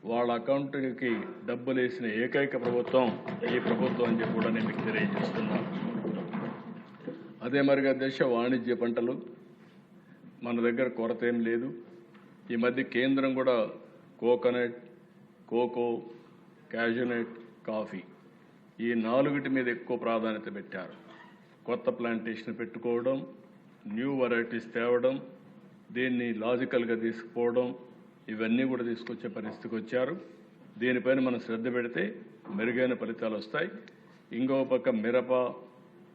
వాళ్ళ అకౌంట్కి డబ్బులు వేసిన ఏకైక ప్రభుత్వం ఈ ప్రభుత్వం అని చెప్పి కూడా నేను మీకు తెలియజేస్తున్నాను. అదే మరిగా దేశ వాణిజ్య పంటలు మన దగ్గర కొరత ఏం లేదు. ఈ మధ్య కేంద్రం కూడా కోకోనట్, కోకో, క్యాజునట్, కాఫీ ఈ 4 మీద ఎక్కువ ప్రాధాన్యత పెట్టారు. కొత్త ప్లాంటేషన్ పెట్టుకోవడం, న్యూ వెరైటీస్ తేవడం, దీన్ని లాజికల్గా తీసుకుపోవడం, ఇవన్నీ కూడా తీసుకొచ్చే పరిస్థితికి వచ్చారు. దీనిపైన మనం శ్రద్ధ పెడితే మెరుగైన ఫలితాలు వస్తాయి. ఇంకో పక్క మిరప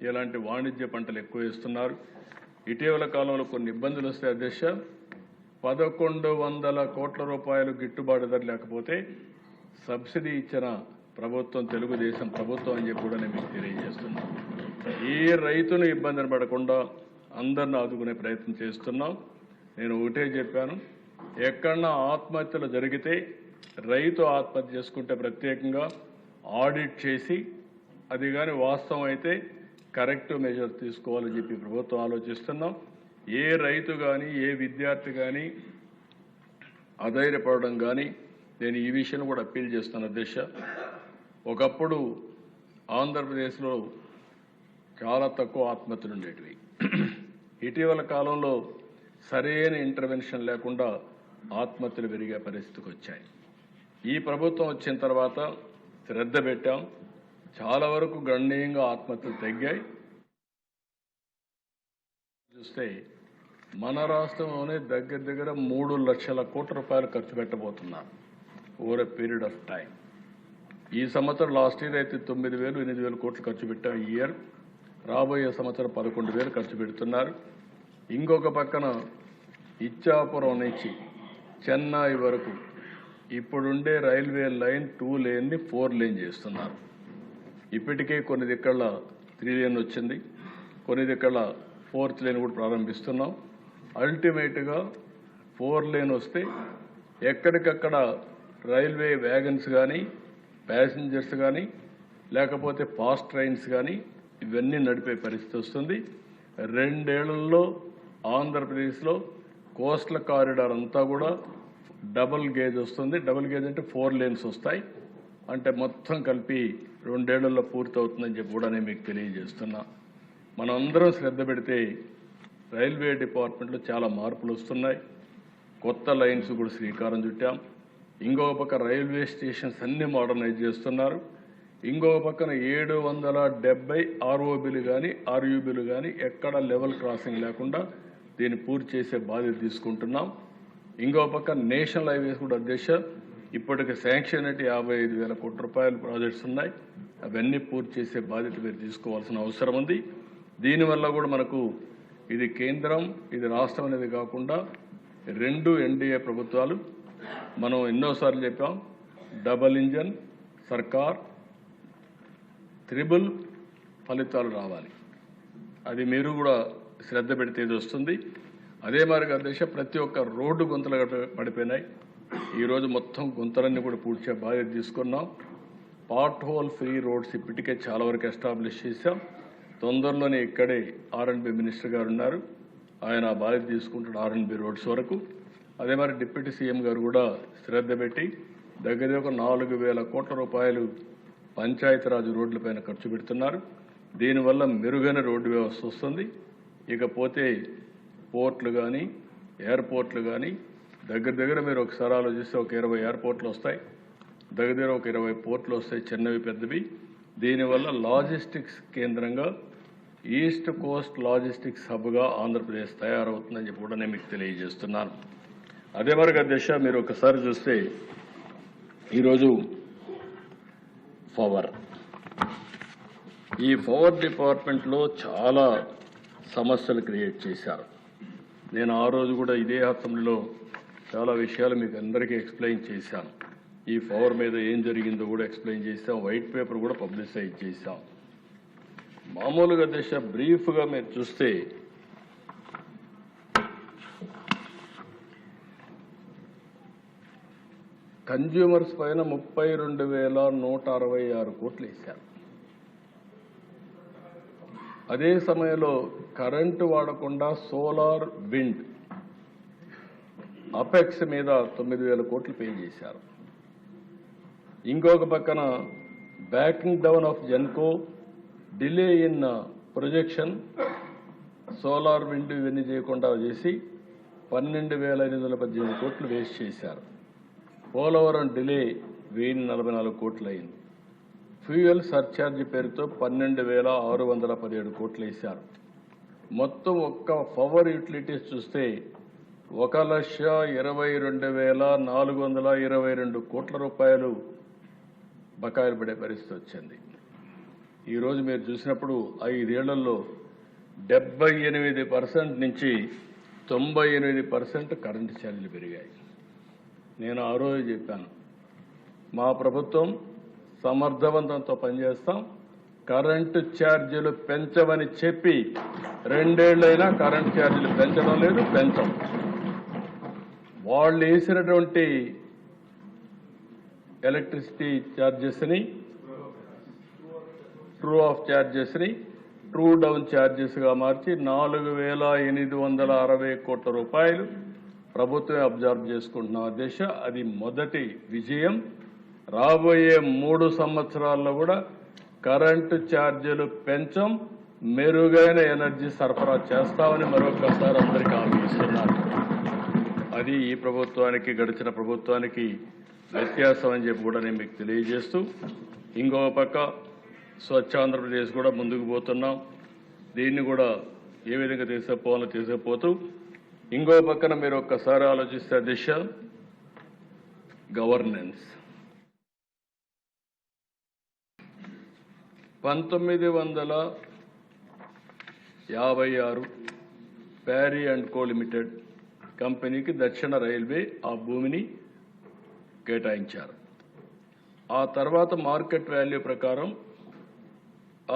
ఇలాంటి వాణిజ్య పంటలు ఎక్కువ వేస్తున్నారు. ఇటీవల కాలంలో కొన్ని ఇబ్బందులు వస్తాయి అధ్యక్ష. 1100 కోట్ల రూపాయలు గిట్టుబాటు ధర లేకపోతే సబ్సిడీ ఇచ్చిన ప్రభుత్వం తెలుగుదేశం ప్రభుత్వం అని చెప్పి కూడా నేను మీకు తెలియజేస్తున్నాను. ఈ రైతును ఇబ్బందిని పడకుండా అందరిని ఆదుకునే ప్రయత్నం చేస్తున్నాం. నేను ఒకటే చెప్పాను, ఎక్కడన్నా ఆత్మహత్యలు జరిగితే రైతు ఆత్మహత్య చేసుకుంటే ప్రత్యేకంగా ఆడిట్ చేసి అది కానీ వాస్తవం అయితే కరెక్టివ్ మెజర్ తీసుకోవాలని చెప్పి ప్రభుత్వం ఆలోచిస్తున్నాం. ఏ రైతు కానీ ఏ విద్యార్థి కానీ అధైర్యపడడం కానీ నేను ఈ విషయం కూడా అప్పీల్ చేస్తాను అధ్యక్ష. ఒకప్పుడు ఆంధ్రప్రదేశ్లో చాలా తక్కువ ఆత్మహత్యలు ఉండేటివి. ఇటీవల కాలంలో సరైన ఇంటర్వెన్షన్ లేకుండా ఆత్మహత్యలు పెరిగే పరిస్థితికి వచ్చాయి. ఈ ప్రభుత్వం వచ్చిన తర్వాత శ్రద్ధ పెట్టాం. చాలా వరకు గణనీయంగా ఆత్మహత్యలు తగ్గాయి. చూస్తే మన రాష్ట్రంలోనే దగ్గర 3 లక్షల కోట్ల రూపాయలు ఖర్చు పెట్టబోతున్నారు over a period of time. ఈ సంవత్సరం లాస్ట్ ఇయర్ అయితే 9,000-8,000 కోట్లు ఖర్చు పెట్టాం. ఈ ఇయర్ రాబోయే సంవత్సరం 11,000 ఖర్చు పెడుతున్నారు. ఇంకొక పక్కన ఇచ్చాపురం నుంచి చెన్నై వరకు ఇప్పుడుండే రైల్వే లైన్ 2 లేన్ని 4 లేన్ చేస్తున్నారు. ఇప్పటికే కొన్ని దిక్కల 3 లేన్ వచ్చింది, కొన్ని దిక్కల 4th లేన్ కూడా ప్రారంభిస్తున్నాం. అల్టిమేట్గా 4 లేన్ వస్తే ఎక్కడికక్కడ రైల్వే వ్యాగన్స్ కానీ ప్యాసింజర్స్ కానీ లేకపోతే ఫాస్ట్ ట్రైన్స్ కానీ ఇవన్నీ నడిపే పరిస్థితి వస్తుంది. 2 ఏళ్లలో ఆంధ్రప్రదేశ్లో కోస్టల్ కారిడార్ అంతా కూడా డబుల్ గేజ్ వస్తుంది. డబుల్ గేజ్ అంటే 4 లేన్స్ వస్తాయి. అంటే మొత్తం కలిపి 2 ఏళ్లలో పూర్తవుతుందని చెప్పి కూడా నేను మీకు తెలియజేస్తున్నా. మనం అందరం శ్రద్ధ పెడితే రైల్వే డిపార్ట్మెంట్లో చాలా మార్పులు వస్తున్నాయి. కొత్త లైన్స్ కూడా శ్రీకారం చుట్టాం. ఇంకొక పక్క రైల్వే స్టేషన్స్ అన్ని మోడర్నైజ్ చేస్తున్నారు. ఇంకొక పక్కన 770 ఆర్ఓబీలు కానీ ఆర్యూబీలు కానీ ఎక్కడ లెవెల్ క్రాసింగ్ లేకుండా దీన్ని పూర్తి చేసే బాధ్యత తీసుకుంటున్నాం. ఇంకో పక్క నేషనల్ హైవేస్ కూడా అధ్యక్ష ఇప్పటికి శాంక్షన్ అయితే 55,000 కోట్ల రూపాయల ప్రాజెక్ట్స్ ఉన్నాయి. అవన్నీ పూర్తి చేసే బాధ్యత మీరు తీసుకోవాల్సిన అవసరం ఉంది. దీనివల్ల కూడా మనకు ఇది కేంద్రం ఇది రాష్ట్రం అనేది కాకుండా రెండు ఎన్డీఏ ప్రభుత్వాలు. మనం ఎన్నోసార్లు చెప్పాం, డబల్ ఇంజన్ సర్కార్, త్రిబుల్ ఫలితాలు రావాలి. అది మీరు కూడా శ్రద్ధ పెడితే ఇది వస్తుంది. అదే మాదిరిగా దేశ ప్రతి ఒక్క రోడ్డు గుంతలు పడిపోయినాయి. ఈరోజు మొత్తం గుంతలన్నీ కూడా పూడ్చే బాధ్యత తీసుకున్నాం. పార్ట్ హోల్ ఫ్రీ రోడ్స్ ఇప్పటికే చాలా వరకు ఎస్టాబ్లిష్ చేశాం. తొందరలోనే ఇక్కడే ఆర్ఎండ్బి మినిస్టర్ గారు ఉన్నారు, ఆయన బాధ్యత తీసుకుంటాడు ఆర్ఎండ్బి రోడ్స్ వరకు. అదే మరి డిప్యూటీ సీఎం గారు కూడా శ్రద్ధ పెట్టి దగ్గర 4,000 కోట్ల రూపాయలు పంచాయతీరాజ్ రోడ్లపైన ఖర్చు పెడుతున్నారు. దీనివల్ల మెరుగైన రోడ్డు వ్యవస్థ వస్తుంది. ఇకపోతే పోర్ట్లు కానీ ఎయిర్పోర్ట్లు కానీ దగ్గర మీరు ఒకసారి ఆలోచిస్తే ఒక 20 ఎయిర్పోర్ట్లు వస్తాయి, దగ్గర ఒక 20 పోర్ట్లు వస్తాయి, చిన్నవి పెద్దవి. దీనివల్ల లాజిస్టిక్స్ కేంద్రంగా ఈస్ట్ కోస్ట్ లాజిస్టిక్స్ హబ్గా ఆంధ్రప్రదేశ్ తయారవుతుందని చెప్పి కూడా నేను మీకు తెలియజేస్తున్నాను. అదే మరిగా దిశ మీరు ఒకసారి చూస్తే ఈరోజు ఈ పవర్ డిపార్ట్మెంట్లో చాలా సమస్యలు క్రియేట్ చేశారు. నేను ఆ రోజు కూడా ఇదే అసెంబ్లీలో చాలా విషయాలు మీకు అందరికీ ఎక్స్ప్లెయిన్ చేశాను. ఈ పవర్ మీద ఏం జరిగిందో కూడా ఎక్స్ప్లెయిన్ చేశాం. వైట్ పేపర్ కూడా పబ్లిసైజ్ చేశాం. మామూలుగా దిశ బ్రీఫ్గా మీరు చూస్తే కన్జ్యూమర్స్ పైన 32,166 కోట్లు వేశారు. అదే సమయంలో కరెంటు వాడకుండా సోలార్, విండ్, అపెక్స్ మీద 9,000 కోట్లు పే చేశారు. ఇంకొక పక్కన backing down of Genco, delay in projection, solar, wind ఇవన్నీ చేయకుండా చేసి 12,518 కోట్లు వేస్ట్ చేశారు. పోలవరం డిలే 1,044 కోట్లు అయింది. ఫ్యూయల్ సర్ఛార్జ్ పేరుతో 12,617 కోట్లు వేశారు. మొత్తం ఒక్క పవర్ యూటిలిటీస్ చూస్తే 1,22,422 కోట్ల రూపాయలు బకాయిలు పడే పరిస్థితి వచ్చింది. ఈరోజు మీరు చూసినప్పుడు 5 ఏళ్లలో 78% నుంచి 98% కరెంటు ఛార్జీలు పెరిగాయి. నేను ఆ రోజు చెప్పాను, మా ప్రభుత్వం సమర్థవంతంతో పనిచేస్తాం, కరెంటు ఛార్జీలు పెంచమని చెప్పి 2 ఏళ్లైనా కరెంటు ఛార్జీలు పెంచడం లేదు, పెంచం. వాళ్ళు వేసినటువంటి ఎలక్ట్రిసిటీ ఛార్జెస్ని, ట్రూ ఆఫ్ ఛార్జెస్ని ట్రూ డౌన్ ఛార్జెస్గా మార్చి 4,860 కోట్ల రూపాయలు ప్రభుత్వమే అబ్జర్వ్ చేసుకుంటున్న దిశ. అది మొదటి విజయం. రాబోయే 3 సంవత్సరాల్లో కూడా కరెంటు ఛార్జీలు పెంచం, మెరుగైన ఎనర్జీ సరఫరా చేస్తామని మరొకసారి అందరికీ హామీ ఇస్తున్నారు. అది ఈ ప్రభుత్వానికి గడిచిన ప్రభుత్వానికి వ్యత్యాసం అని చెప్పి కూడా నేను మీకు తెలియజేస్తూ, ఇంకొక పక్క స్వచ్ఛ ఆంధ్రప్రదేశ్ కూడా ముందుకు పోతున్నాం. దీన్ని కూడా ఏ విధంగా తీసుకుపోతూ ఇంకో పక్కన మీరు ఒక్కసారి ఆలోచిస్తే దిశ గవర్నెన్స్ 1956 ప్యారీ అండ్ కో లిమిటెడ్ కంపెనీకి దక్షిణ రైల్వే ఆ భూమిని కేటాయించారు. ఆ తర్వాత మార్కెట్ వాల్యూ ప్రకారం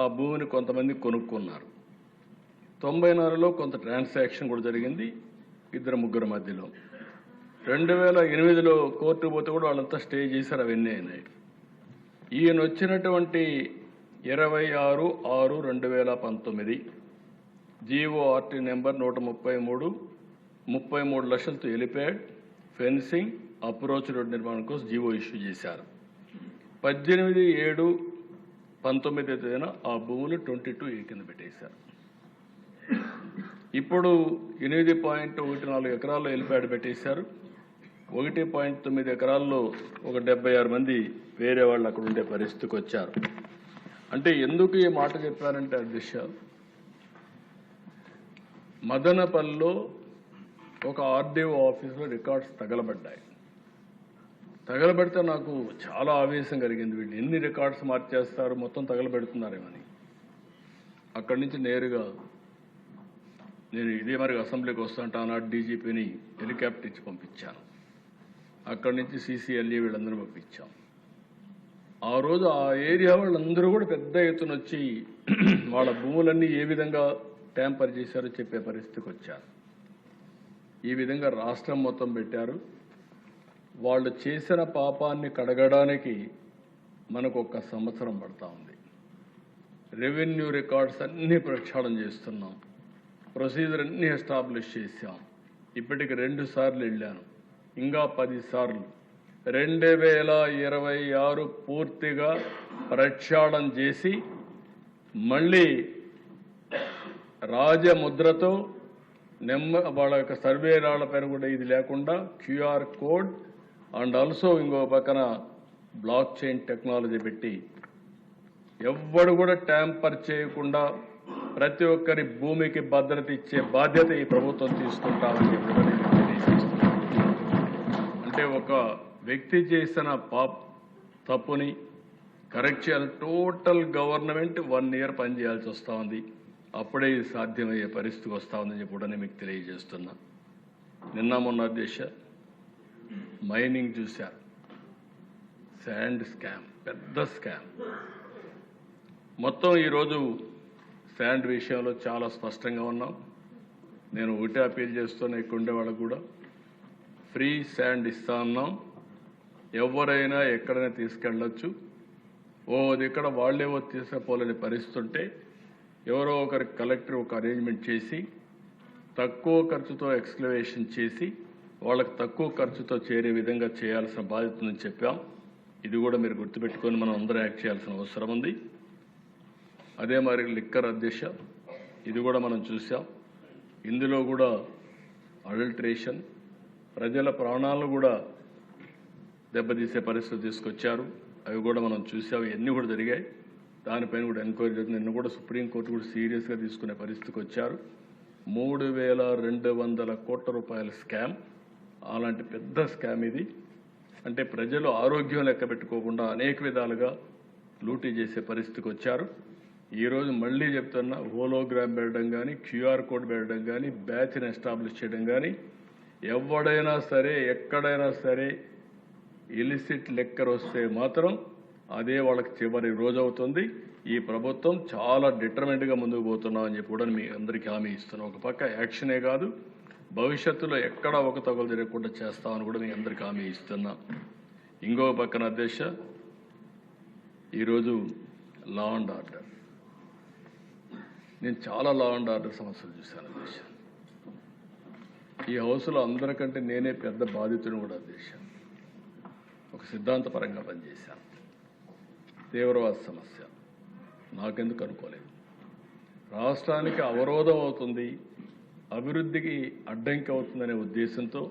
ఆ భూమిని కొంతమంది కొనుక్కున్నారు. 94లో కొంత ట్రాన్సాక్షన్ కూడా జరిగింది 2-3 మధ్యలో. 2008లో కోర్టు పోతే కూడా వాళ్ళంతా స్టే చేశారు, అవన్నీ అయినాయి. ఈయన వచ్చినటువంటి 26/6/2019 జీఓఆర్టీ నెంబర్ 133 33 లక్షలతో ఎలిప్యాడ్, ఫెన్సింగ్, అప్రోచ్ రోడ్ నిర్మాణం కోసం జీవో ఇష్యూ చేశారు. 18/7/19 తేదీన ఆ భూములు 22A కింద పెట్టేశారు. ఇప్పుడు 8.14 ఎకరాల్లో ఎలిప్యాడ్ పెట్టేశారు. 1.9 ఎకరాల్లో ఒక 76 మంది వేరే వాళ్ళు అక్కడ ఉండే పరిస్థితికి వచ్చారు. అంటే ఎందుకు ఈ మాట చెప్పారంటే అధ్యక్ష, మదనపల్లిలో ఒక ఆర్డీఓ ఆఫీసులో రికార్డ్స్ తగలబడ్డాయి. తగలబెడితే నాకు చాలా ఆవేశం కలిగింది. వీళ్ళు ఎన్ని రికార్డ్స్ మార్చేస్తారు, మొత్తం తగలబెడుతున్నారేమని. అక్కడి నుంచి నేరుగా నేను ఇదే మరి అసెంబ్లీకి వస్తుంటే ఆనాడు డీజీపీని హెలికాప్టర్ ఇచ్చి పంపించాను. అక్కడి నుంచి సీసీఎల్ఏ వీళ్ళందరూ పంపించాం. ఆ రోజు ఆ ఏరియా వాళ్ళందరూ కూడా పెద్ద ఎత్తున వచ్చి వాళ్ళ భూములన్నీ ఏ విధంగా ట్యాంపర్ చేశారో చెప్పే పరిస్థితికి వచ్చారు. ఈ విధంగా రాష్ట్రం మొత్తం పెట్టారు. వాళ్ళు చేసిన పాపాన్ని కడగడానికి మనకు 1 సంవత్సరం పడతా ఉంది. రెవెన్యూ రికార్డ్స్ అన్నీ ప్రక్షాళన చేస్తున్నాం. ప్రొసీజర్ అన్నీ ఎస్టాబ్లిష్ చేశాం. ఇప్పటికి 2 సార్లు వెళ్ళాను, ఇంకా 10 సార్లు. 2026 పూర్తిగా ప్రక్షాళన చేసి మళ్ళీ రాజముద్రతో వాళ్ళ యొక్క సర్వే రాళ్ల పైన కూడా ఇది లేకుండా క్యూఆర్ కోడ్ అండ్ ఆల్సో ఇంకో పక్కన బ్లాక్ చైన్ టెక్నాలజీ పెట్టి ఎవ్వడు కూడా ట్యాంపర్ చేయకుండా ప్రతి ఒక్కరి భూమికి భద్రత ఇచ్చే బాధ్యత ఈ ప్రభుత్వం తీసుకుంటామని చెప్పి అంటే ఒక వ్యక్తి చేసిన తప్పుని కరెక్ట్ చేయాలి. టోటల్ గవర్నమెంట్ 1 ఇయర్ పనిచేయాల్సి వస్తూ ఉంది. అప్పుడే ఇది సాధ్యమయ్యే పరిస్థితికి వస్తూ ఉందని చెప్పి కూడా మీకు తెలియజేస్తున్నా. నిన్న మొన్న దేశ మైనింగ్ చూశారు, శాండ్ స్కామ్, పెద్ద స్కామ్. మొత్తం ఈరోజు శాండ్ విషయంలో చాలా స్పష్టంగా ఉన్నాం. నేను ఒకటే అపీల్ చేస్తున్నా, ఇక్కడ ఉండే వాళ్ళకు కూడా ఫ్రీ శాండ్ ఇస్తా ఉన్నాం. ఎవరైనా ఎక్కడైనా తీసుకెళ్ళొచ్చు. అది ఇక్కడ వాళ్ళేవో తీసుకుపోలేని పరిస్థితి ఉంటే ఎవరో ఒకరి కలెక్టర్ ఒక అరేంజ్మెంట్ చేసి తక్కువ ఖర్చుతో ఎక్స్క్లవేషన్ చేసి వాళ్ళకి తక్కువ ఖర్చుతో చేరే విధంగా చేయాల్సిన బాధ్యత ఉందని చెప్పాం. ఇది కూడా మీరు గుర్తుపెట్టుకొని మనం అందరూ యాక్ట్ చేయాల్సిన అవసరం ఉంది. అదే మరి లిక్కర్ అధ్యక్ష, ఇది కూడా మనం చూసాం. ఇందులో కూడా అడల్ట్రేషన్, ప్రజల ప్రాణాలను కూడా దెబ్బతీసే పరిస్థితి తీసుకొచ్చారు. అవి కూడా మనం చూసాం. ఇవన్నీ కూడా జరిగాయి. దానిపైన కూడా ఎంక్వైరీ జరిగింది. నిన్న కూడా సుప్రీంకోర్టు కూడా సీరియస్గా తీసుకునే పరిస్థితికి వచ్చారు. 3,200 కోట్ల రూపాయల స్కామ్, అలాంటి పెద్ద స్కామ్ ఇది. అంటే ప్రజలు ఆరోగ్యం లెక్క పెట్టుకోకుండా అనేక విధాలుగా లూటీ చేసే పరిస్థితికి వచ్చారు. ఈరోజు మళ్ళీ చెప్తున్నా, హోలోగ్రామ్ పెట్టడం కానీ, క్యూఆర్ కోడ్ పెట్టడం కానీ, బ్యాచ్ని ఎస్టాబ్లిష్ చేయడం కానీ, ఎవడైనా సరే ఎక్కడైనా సరే ఇలిసిట్ లెక్కర్ వస్తే మాత్రం అదే వాళ్ళకి చివరి రోజు అవుతుంది. ఈ ప్రభుత్వం చాలా డిటర్మెంట్గా ముందుకు పోతున్నామని చెప్పి కూడా మీ అందరికీ హామీ ఇస్తున్నాం. ఒక పక్క యాక్షనే కాదు, భవిష్యత్తులో ఎక్కడా ఒక తగులు జరగకుండా చేస్తామని కూడా మీ అందరికీ హామీ ఇస్తున్నా. ఇంకో పక్కన అధ్యక్ష, ఈరోజు లా అండ్ ఆర్డర్, నేను చాలా లా అండ్ ఆర్డర్ సమస్యలు చూశాను అధ్యక్ష. ఈ హౌస్లో అందరికంటే నేనే పెద్ద బాధితుడిని కూడా అధ్యక్ష. ఒక సిద్ధాంతపరంగా పనిచేశాను. తీవ్రవాద సమస్య నాకెందుకు అనుకోలేదు. రాష్ట్రానికి అవరోధం అవుతుంది, అభివృద్ధికి అడ్డంకి అవుతుందనే ఉద్దేశంతో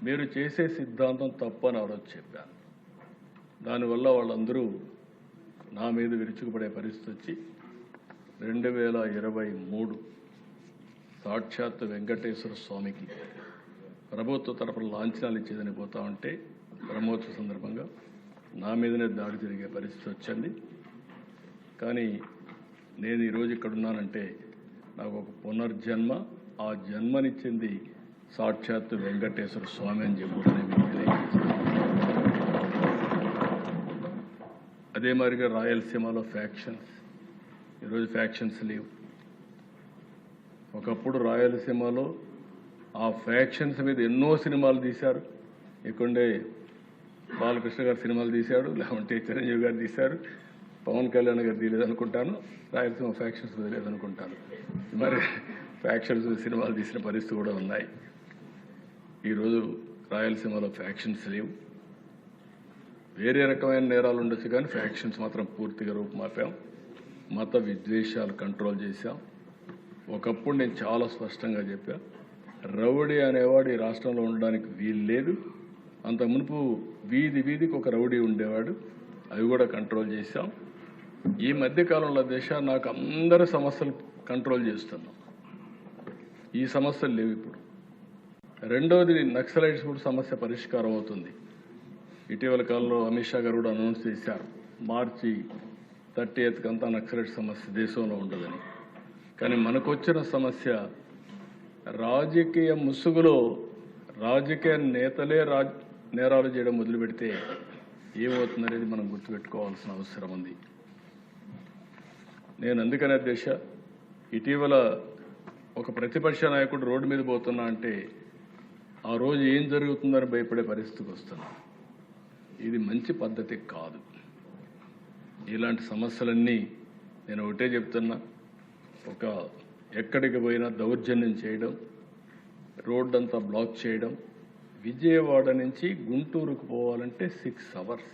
మీరు చేసే సిద్ధాంతం తప్పని ఆ రోజు చెప్పాను. దానివల్ల వాళ్ళందరూ నా మీద విరుచుకుపడే పరిస్థితి వచ్చి 2023 సాక్షాత్ వెంకటేశ్వర స్వామికి ప్రభుత్వ తరఫున లాంఛనాలు ఇచ్చేదని పోతా ఉంటే బ్రహ్మోత్సవ సందర్భంగా నా మీదనే దాడి జరిగే పరిస్థితి వచ్చింది. కానీ నేను ఈరోజు ఇక్కడ ఉన్నానంటే నాకు ఒక పునర్జన్మ, ఆ జన్మనిచ్చింది సాక్షాత్ వెంకటేశ్వర స్వామి అని చెప్పుకుంటే మీకు తెలియజేస్తాను. అదే మాదిరిగా రాయలసీమలో ఫ్యాక్షన్స్, ఈరోజు ఫ్యాక్షన్స్ లేవు. ఒకప్పుడు రాయలసీమలో ఆ ఫ్యాక్షన్స్ మీద ఎన్నో సినిమాలు తీశారు. ఇక్కడే బాలకృష్ణ గారు సినిమాలు తీశాడు, లేకుంటే చిరంజీవి గారు తీశారు, పవన్ కళ్యాణ్ గారు తీయలేదనుకుంటాను, రాయలసీమ ఫ్యాక్షన్స్ లేదనుకుంటాను. మరి ఫ్యాక్షన్స్ సినిమాలు తీసిన పరిస్థితి కూడా ఉన్నాయి. ఈరోజు రాయలసీమలో ఫ్యాక్షన్స్ లేవు. వేరే రకమైన నేరాలు ఉండొచ్చు కానీ ఫ్యాక్షన్స్ మాత్రం పూర్తిగా రూపుమాపాం. మత విద్వేషాలు కంట్రోల్ చేశాం. ఒకప్పుడు నేను చాలా స్పష్టంగా చెప్పా, రౌడీ అనేవాడు ఈ రాష్ట్రంలో ఉండడానికి వీలు లేదు. అంత మునుపు వీధి వీధికి ఒక రౌడీ ఉండేవాడు, అవి కూడా కంట్రోల్ చేశాం. ఈ మధ్యకాలంలో నాకు అందరి సమస్యలు కంట్రోల్ చేస్తున్నాం. ఈ సమస్యలు లేవు ఇప్పుడు. రెండోది, నక్సలైట్స్ కూడా సమస్య పరిష్కారం అవుతుంది. ఇటీవల కాలంలో అమిత్ షా గారు కూడా అనౌన్స్ చేశారు, మార్చి 30th కంతా నక్సలైట్ సమస్య దేశంలో ఉండదని. కానీ మనకు వచ్చిన సమస్య రాజకీయ ముసుగులో రాజకీయ నేతలే నేరాలు చేయడం మొదలు పెడితే ఏమవుతుందనేది మనం గుర్తుపెట్టుకోవాల్సిన అవసరం ఉంది. నేను అందుకనే అధ్యక్ష, ఇటీవల ఒక ప్రతిపక్ష నాయకుడు రోడ్డు మీద పోతున్నా అంటే ఆ రోజు ఏం జరుగుతుందని భయపడే పరిస్థితికి వస్తున్నా. ఇది మంచి పద్ధతి కాదు. ఇలాంటి సమస్యలన్నీ నేను ఒకటే చెప్తున్నా, ఒక ఎక్కడికి పోయినా దౌర్జన్యం చేయడం, రోడ్డంతా బ్లాక్ చేయడం. విజయవాడ నుంచి గుంటూరుకు పోవాలంటే 6 hours.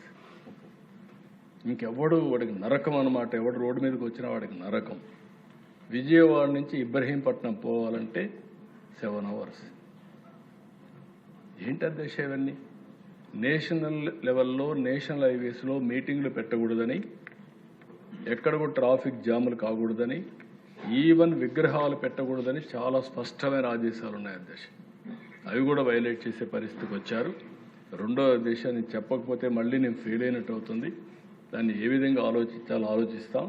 ఇంకెవడు వాడికి నరకం అన్నమాట. ఎవడు రోడ్డు మీదకి వచ్చినా వాడికి నరకం. విజయవాడ నుంచి ఇబ్రహీంపట్నం పోవాలంటే 7 hours. ఏంటి అధ్యక్ష ఇవన్నీ? నేషనల్ లెవెల్లో నేషనల్ హైవేస్లో మీటింగ్లు పెట్టకూడదని, ఎక్కడ కూడా ట్రాఫిక్ జాములు కాకూడదని, ఈవెన్ విగ్రహాలు పెట్టకూడదని చాలా స్పష్టమైన ఆదేశాలు ఉన్నాయి అధ్యక్ష. అవి కూడా వైలేట్ చేసే పరిస్థితికి వచ్చారు. రెండో దేశాన్ని చెప్పకపోతే మళ్ళీ నేను ఫెయిల్ అయినట్టు అవుతుంది. దాన్ని ఏ విధంగా ఆలోచించాలో ఆలోచిస్తాం.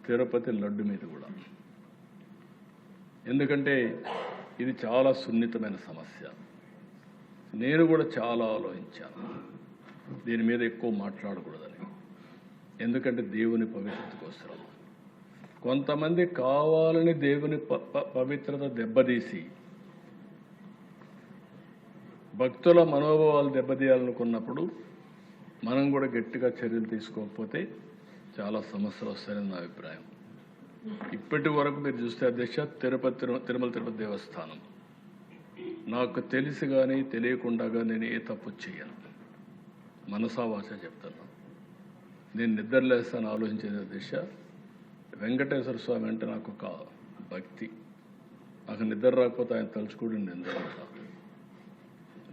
తిరుపతి లడ్డు మీద కూడా, ఎందుకంటే ఇది చాలా సున్నితమైన సమస్య. నేను కూడా చాలా ఆలోచించాను దీని మీద ఎక్కువ మాట్లాడకూడదని. ఎందుకంటే దేవుని పవిత్రత కోసం కొంతమంది కావాలని దేవుని పవిత్రత దెబ్బతీసి భక్తుల మనోభావాలు దెబ్బతీయాలనుకున్నప్పుడు మనం కూడా గట్టిగా చర్యలు తీసుకోకపోతే చాలా సమస్యలు వస్తాయని నా అభిప్రాయం. ఇప్పటి వరకు మీరు చూస్తే అధ్యక్ష, తిరుమల తిరుపతి దేవస్థానం నాకు తెలిసి కానీ తెలియకుండా నేను ఏ తప్పు చేయను. మనసా వాచ చెప్తాను. నేను నిద్రలేస్తాను ఆలోచించేది అధ్యక్ష, వెంకటేశ్వర స్వామి అంటే నాకు ఒక భక్తి. నాకు నిద్ర రాకపోతే ఆయన తలుచుకోవడం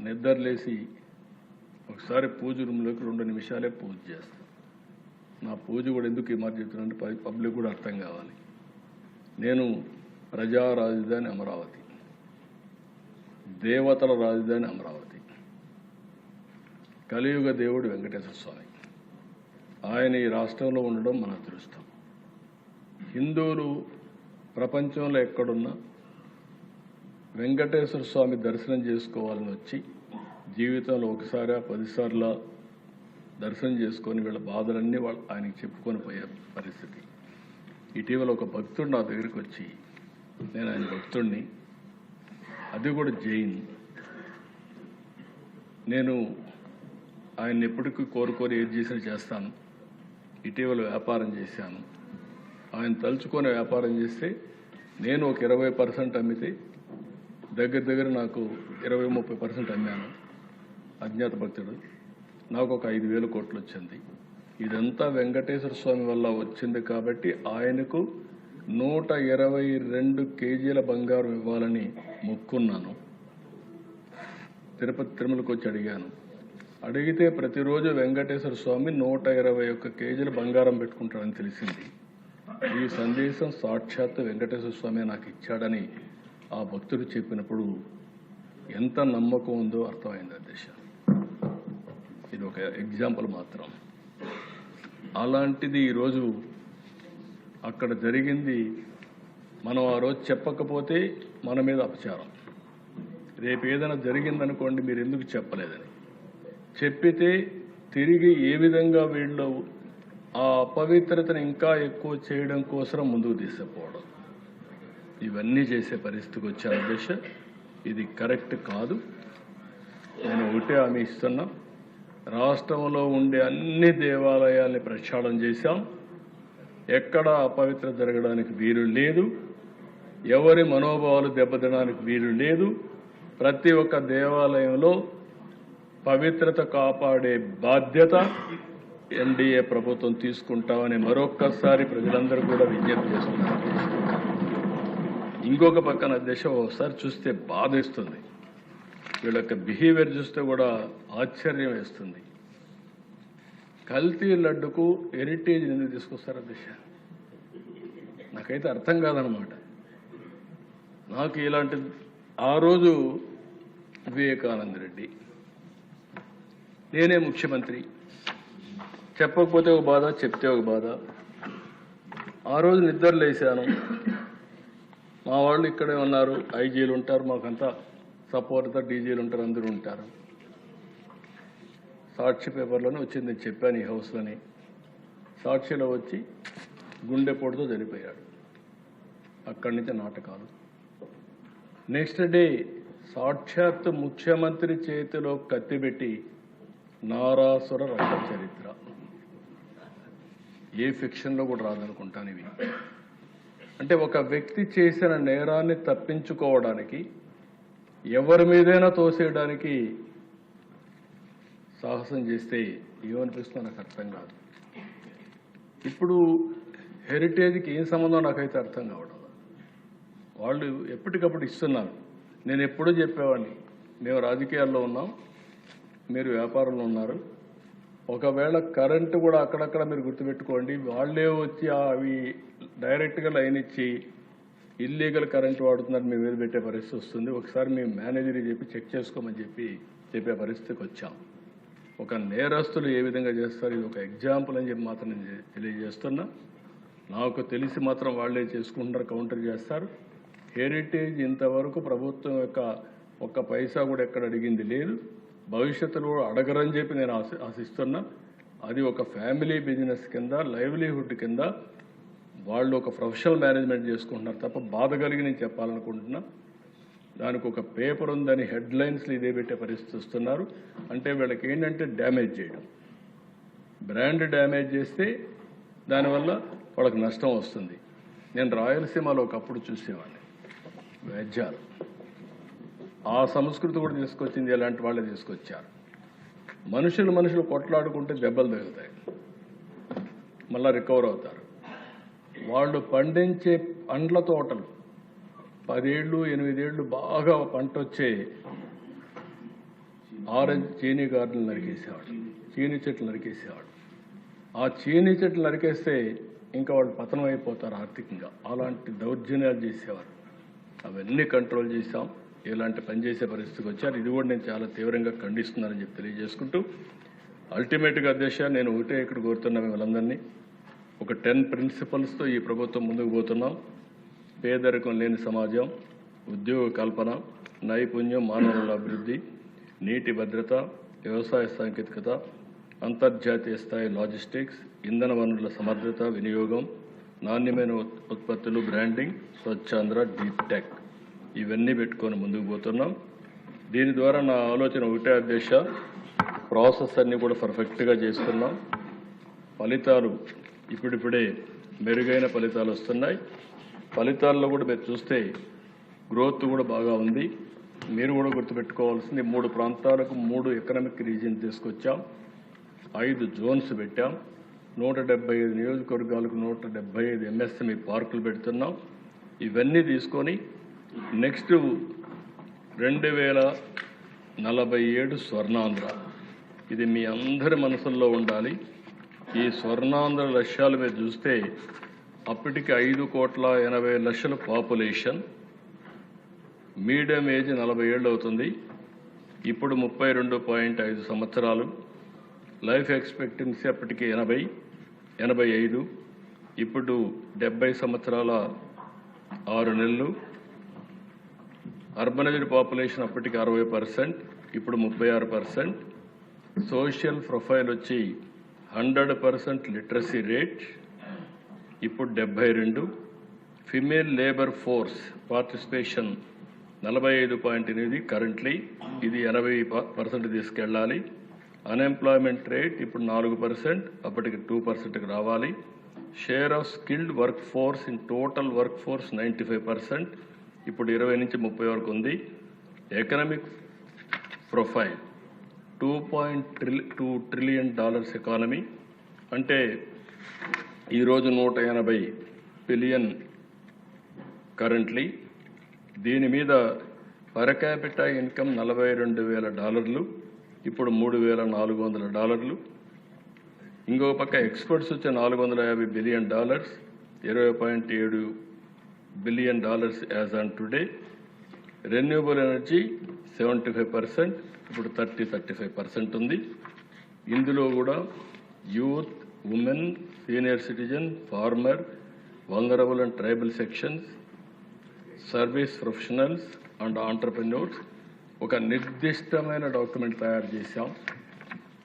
నిద్రలేసి ఒకసారి పూజ రూమ్లోకి 2 నిమిషాలే పూజ చేస్తాను. నా పూజ కూడా ఎందుకు ఈ మాట చెప్తున్నానంటే పబ్లిక్ కూడా అర్థం కావాలి. నేను ప్రజా రాజధాని అమరావతి, దేవతల రాజధాని అమరావతి, కలియుగ దేవుడు వెంకటేశ్వర స్వామి. ఆయన ఈ రాష్ట్రంలో ఉండడం మన అదృష్టం. హిందువులు ప్రపంచంలో ఎక్కడున్నా వెంకటేశ్వర స్వామి దర్శనం చేసుకోవాలని వచ్చి జీవితంలో 1 10 సార్లు దర్శనం చేసుకొని వీళ్ళ బాధలన్నీ ఆయనకి చెప్పుకొని పోయే పరిస్థితి. ఇటీవల ఒక భక్తుడు నా దగ్గరికి వచ్చి, నేను ఆయన భక్తుడిని, అది కూడా జైన్, నేను ఆయన ఎప్పటికీ కోరుకొని ఏది చేసినా చేస్తాను. ఇటీవల వ్యాపారం చేశాను. ఆయన తలుచుకొని వ్యాపారం చేస్తే నేను ఒక 20% అమ్మితే దగ్గర నాకు 20-30% అమ్మాను. అజ్ఞాత భక్తుడు నాకు ఒక 5,000 కోట్లు వచ్చింది. ఇదంతా వెంకటేశ్వర స్వామి వల్ల వచ్చింది. కాబట్టి ఆయనకు 122 కేజీల బంగారం ఇవ్వాలని మొక్కున్నాను. తిరుమలకి వచ్చి అడిగాను. అడిగితే ప్రతిరోజు వెంకటేశ్వర స్వామి 121 కేజీల బంగారం పెట్టుకుంటాడని తెలిసింది. ఈ సందేశం సాక్షాత్ వెంకటేశ్వర స్వామి నాకు ఇచ్చాడని ఆ భక్తుడు చెప్పినప్పుడు ఎంత నమ్మకం ఉందో అర్థమైంది అధ్యక్ష. ఇది ఒక ఎగ్జాంపుల్ మాత్రం. అలాంటిది ఈరోజు అక్కడ జరిగింది. మనం ఆ రోజు చెప్పకపోతే మన మీద అపచారం. రేపు ఏదైనా జరిగిందనుకోండి, మీరు ఎందుకు చెప్పలేదని చెప్పితే తిరిగి ఏ విధంగా వీళ్ళు ఆ అపవిత్రతను ఇంకా ఎక్కువ చేయడం కోసం ముందుకు తీసుకుపోవడం, ఇవన్నీ చేసే పరిస్థితికి వచ్చారు అధ్యక్ష. ఇది కరెక్ట్ కాదు. నేను ఒకటే హామీ ఇస్తున్నా, రాష్ట్రంలో ఉండే అన్ని దేవాలయాల్ని ప్రక్షాళన చేశాం. ఎక్కడ అపవిత్ర జరగడానికి వీలు లేదు. ఎవరి మనోభావాలు దెబ్బతినడానికి వీలు లేదు. ప్రతి ఒక్క దేవాలయంలో పవిత్రత కాపాడే బాధ్యత ఎన్డీఏ ప్రభుత్వం తీసుకుంటామని మరొక్కసారి ప్రజలందరూ కూడా విజ్ఞప్తి చేస్తున్నారు. ఇంకొక పక్కన అధ్యక్ష, ఒకసారి చూస్తే బాధేస్తుంది. వీళ్ళ యొక్క బిహేవియర్ చూస్తే కూడా ఆశ్చర్యం వేస్తుంది. కల్తీ లడ్డుకు హెరిటేజ్ ఎందుకు తీసుకొస్తారు అధ్యక్ష? నాకైతే అర్థం కాదనమాట. నాకు ఇలాంటి ఆ రోజు వివేకానంద రెడ్డి, నేనే ముఖ్యమంత్రి, చెప్పకపోతే ఒక బాధ, చెప్తే ఒక బాధ. ఆ రోజు నిద్రలేశాను. మా వాళ్ళు ఇక్కడే ఉన్నారు, ఐజీలు ఉంటారు, మాకంతా సపోర్ట్తో డీజీలు ఉంటారు, అందరూ ఉంటారు. సాక్షి పేపర్లోనే వచ్చింది, నేను చెప్పాను ఈ హౌస్లోని. సాక్షిలో వచ్చి గుండెపోటుతో చనిపోయాడు. అక్కడి నుంచి నాటకాలు. నెక్స్ట్ డే సాక్షాత్ ముఖ్యమంత్రి చేతిలో కత్తిపెట్టి నారాసుర రక్త చరిత్ర. ఏ ఫిక్షన్లో కూడా రాదనుకుంటాను ఇవి. అంటే ఒక వ్యక్తి చేసిన నేరాన్ని తప్పించుకోవడానికి ఎవరి మీదైనా తోసేయడానికి సాహసం చేస్తే ఏమనిపిస్తుందో నాకు అర్థం కాదు. ఇప్పుడు హెరిటేజ్కి ఏం సంబంధం నాకైతే అర్థం కావడం. వాళ్ళు ఎప్పటికప్పుడు ఇస్తున్నారు. నేను ఎప్పుడూ చెప్పేవాడిని, మేము రాజకీయాల్లో ఉన్నాం, మీరు వ్యాపారంలో ఉన్నారు. ఒకవేళ కరెంటు కూడా అక్కడక్కడ మీరు గుర్తుపెట్టుకోండి, వాళ్ళే వచ్చి అవి డైరెక్ట్గా లైన్ ఇచ్చి ఇల్లీగల్ కరెంటు వాడుతున్నారు, మీ మీద పెట్టే పరిస్థితి వస్తుంది. ఒకసారి మీ మేనేజర్ చెప్పి చెక్ చేసుకోమని చెప్పే పరిస్థితికి వచ్చాం. ఒక నేరస్తులు ఏ విధంగా చేస్తారు, ఇది ఒక ఎగ్జాంపుల్ అని చెప్పి మాత్రం నేను తెలియజేస్తున్నా. నాకు తెలిసి మాత్రం వాళ్ళే చేసుకుంటున్నారు, కౌంటర్ చేస్తారు. హెరిటేజ్ ఇంతవరకు ప్రభుత్వం యొక్క ఒక్క పైసా కూడా ఎక్కడ అడిగింది లేదు, భవిష్యత్తులో అడగరని చెప్పి నేను ఆశిస్తున్నా. అది ఒక ఫ్యామిలీ బిజినెస్ కింద, లైవ్లీహుడ్ కింద వాళ్ళు ఒక ప్రొఫెషనల్ మేనేజ్మెంట్ చేసుకుంటున్నారు తప్ప బాధ కలిగి నేను చెప్పాలనుకుంటున్నా. దానికి ఒక పేపర్ ఉందని హెడ్లైన్స్లో ఇదే పెట్టే పరిస్థితి వస్తున్నారు. అంటే వీళ్ళకి ఏంటంటే డ్యామేజ్ చేయడం, బ్రాండ్ డ్యామేజ్ చేస్తే దానివల్ల వాళ్ళకి నష్టం వస్తుంది. నేను రాయలసీమలో ఒకప్పుడు చూసేవాడిని, వేద్యాలు ఆ సంస్కృతి కూడా తీసుకొచ్చింది, ఎలాంటి వాళ్ళే తీసుకొచ్చారు. మనుషులు కొట్లాడుకుంటే దెబ్బలు తగులుతాయి, మళ్ళా రికవర్ అవుతారు. వాళ్ళు పండించే పండ్ల తోటలు 10 ఏళ్ళు 8 ఏళ్ళు బాగా పంట వచ్చే ఆరెంజ్ చీనీ గార్డెన్లు నరికేసేవాడు, చీనీ చెట్లు నరికేసేవాడు. ఆ చీనీ చెట్లు నరికేస్తే ఇంకా వాళ్ళు పతనం అయిపోతారు ఆర్థికంగా. అలాంటి దౌర్జన్యాలు చేసేవారు. అవన్నీ కంట్రోల్ చేశాం. ఇలాంటి పనిచేసే పరిస్థితికి వచ్చారు. ఇది కూడా నేను చాలా తీవ్రంగా ఖండిస్తున్నానని చెప్పి తెలియజేసుకుంటూ, అల్టిమేట్గా అధ్యక్ష నేను ఒకటే ఇక్కడ కోరుతున్నా మిమ్మల్ందరినీ, ఒక 10 ప్రిన్సిపల్స్తో ఈ ప్రభుత్వం ముందుకు పోతున్నాం. పేదరికం లేని సమాజం, ఉద్యోగ కల్పన, నైపుణ్యం, మానవుల అభివృద్ధి, నీటి భద్రత, వ్యవసాయ సాంకేతికత, అంతర్జాతీయ స్థాయి లాజిస్టిక్స్, ఇంధన వనరుల సమర్థత, వినియోగం, నాణ్యమైన ఉత్పత్తులు, బ్రాండింగ్, స్వచ్ఛాంధ్ర, డీప్ టెక్, ఇవన్నీ పెట్టుకొని ముందుకు పోతున్నాం. దీని ద్వారా నా ఆలోచన ఒకటే అధ్యక్ష, ప్రాసెస్ అన్నీ కూడా పర్ఫెక్ట్గా చేస్తున్నాం. ఫలితాలు ఇప్పుడిప్పుడే మెరుగైన ఫలితాలు వస్తున్నాయి. ఫలితాల్లో కూడా మీరు చూస్తే గ్రోత్ కూడా బాగా ఉంది. మీరు కూడా గుర్తుపెట్టుకోవాల్సింది, 3 ప్రాంతాలకు 3 ఎకనామిక్ రీజియన్ తీసుకొచ్చాం, 5 జోన్స్ పెట్టాం, 175 నియోజకవర్గాలకు 175 ఎంఎస్ఎంఈ పార్కులు పెడుతున్నాం. ఇవన్నీ తీసుకొని నెక్స్ట్ 2047 స్వర్ణాంధ్ర, ఇది మీ అందరి మనసుల్లో ఉండాలి. ఈ స్వర్ణాంధ్ర లక్ష్యాలు మీరు చూస్తే అప్పటికి 5,80,00,000 పాపులేషన్, మీడియం ఏజ్ 40 ఏళ్ళు అవుతుంది. ఇప్పుడు 32.5 సంవత్సరాలు. లైఫ్ ఎక్స్పెక్టెన్సీ అప్పటికి 80-85, ఇప్పుడు 70 సంవత్సరాల 6 నెలలు. అర్బనైజ్డ్ పాపులేషన్ అప్పటికి 60%, ఇప్పుడు 36%. సోషల్ ప్రొఫైల్ వచ్చి 100% లిటరసీ రేట్, ఇప్పుడు 72. Female labour force participation 45.8 currently, ఇది 80% తీసుకెళ్ళాలి. అన్ఎంప్లాయ్మెంట్ రేట్ ఇప్పుడు 4%, అప్పటికి 2%కి రావాలి. Share of skilled work force in total work force 95%, ఇప్పుడు 20 నుంచి 30 వరకు ఉంది. ఎకనామిక్ ప్రొఫైల్ $2.2 ట్రిలియన్ ఎకానమీ, అంటే ఈరోజు 180 బిలియన్ కరెంట్లీ. దీని మీద పర్ క్యాపిటా ఇన్కమ్ $42,000, ఇప్పుడు $3,400. ఇంకొక పక్క ఎక్స్పోర్ట్స్ వచ్చే $450 billion, $20.7 billion as on today. Renewable energy 75%, ఇప్పుడు 30-35% ఉంది. ఇందులో కూడా youth, women, senior citizen, farmer, vulnerable and tribal sections, service professionals and entrepreneurs ఒక నిర్దిష్టమైన డాక్యుమెంట్ తయారు చేశాం.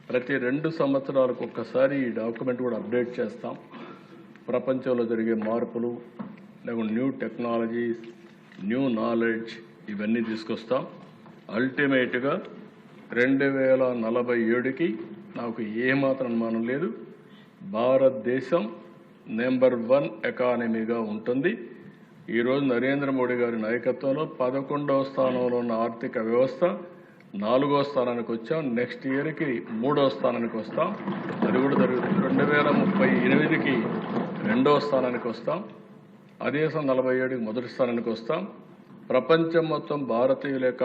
ప్రతి 2 సంవత్సరాలకు ఒక్కసారి ఈ డాక్యుమెంట్ కూడా అప్డేట్ చేస్తాం. ప్రపంచంలో జరిగే మార్పులు, లేకుంటే న్యూ టెక్నాలజీస్, న్యూ నాలెడ్జ్ ఇవన్నీ తీసుకొస్తాం. అల్టిమేట్గా 2047కి నాకు ఏమాత్రం అనుమానం లేదు, భారతదేశం నెంబర్ 1 ఎకానమీగా ఉంటుంది. ఈరోజు నరేంద్ర మోడీ గారి నాయకత్వంలో 11వ స్థానంలో ఉన్న ఆర్థిక వ్యవస్థ 4వ స్థానానికి వచ్చాం. నెక్స్ట్ ఇయర్కి 3వ స్థానానికి వస్తాం. అది కూడా జరుగుతుంది. 2038కి 2వ స్థానానికి వస్తాం. అదే 47కి 1వ స్థానానికి వస్తాం. ప్రపంచం మొత్తం భారతీయుల యొక్క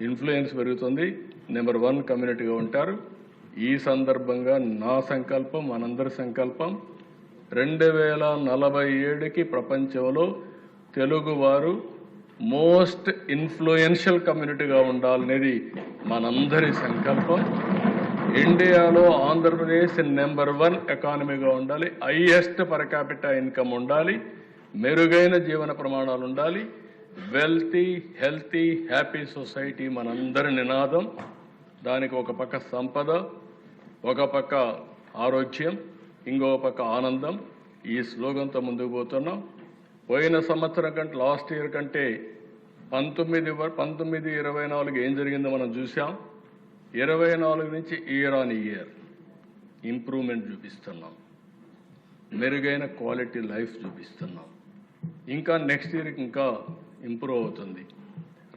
ఇన్ఫ్లుయెన్స్ పెరుగుతుంది. నెంబర్ 1 కమ్యూనిటీగా ఉంటారు. ఈ సందర్భంగా నా సంకల్పం, మనందరి సంకల్పం 2047కి ప్రపంచంలో తెలుగువారు మోస్ట్ ఇన్ఫ్లుయెన్షియల్ కమ్యూనిటీగా ఉండాలనేది మనందరి సంకల్పం. ఇండియాలో ఆంధ్రప్రదేశ్ నెంబర్ 1 ఎకానమీగా ఉండాలి, హైయెస్ట్ పర్ క్యాపిటల్ ఇన్కమ్ ఉండాలి, మెరుగైన జీవన ప్రమాణాలు ఉండాలి, వెల్తీ, హెల్తీ, హ్యాపీ సొసైటీ మనందరి నినాదం. దానికి ఒక పక్క సంపద, ఒక పక్క ఆరోగ్యం, ఇంకో పక్క ఆనందం. ఈ స్లోగన్తో ముందుకు పోతున్నాం. పోయిన సంవత్సరం కంటే, లాస్ట్ ఇయర్ కంటే 19-24 ఏం జరిగిందో మనం చూసాం. 24 నుంచి ఇయర్ ఆన్ ఇయర్ ఇంప్రూవ్మెంట్ చూపిస్తున్నాం, మెరుగైన క్వాలిటీ లైఫ్ చూపిస్తున్నాం. ఇంకా నెక్స్ట్ ఇయర్కి ఇంకా ఇంప్రూవ్ అవుతుంది.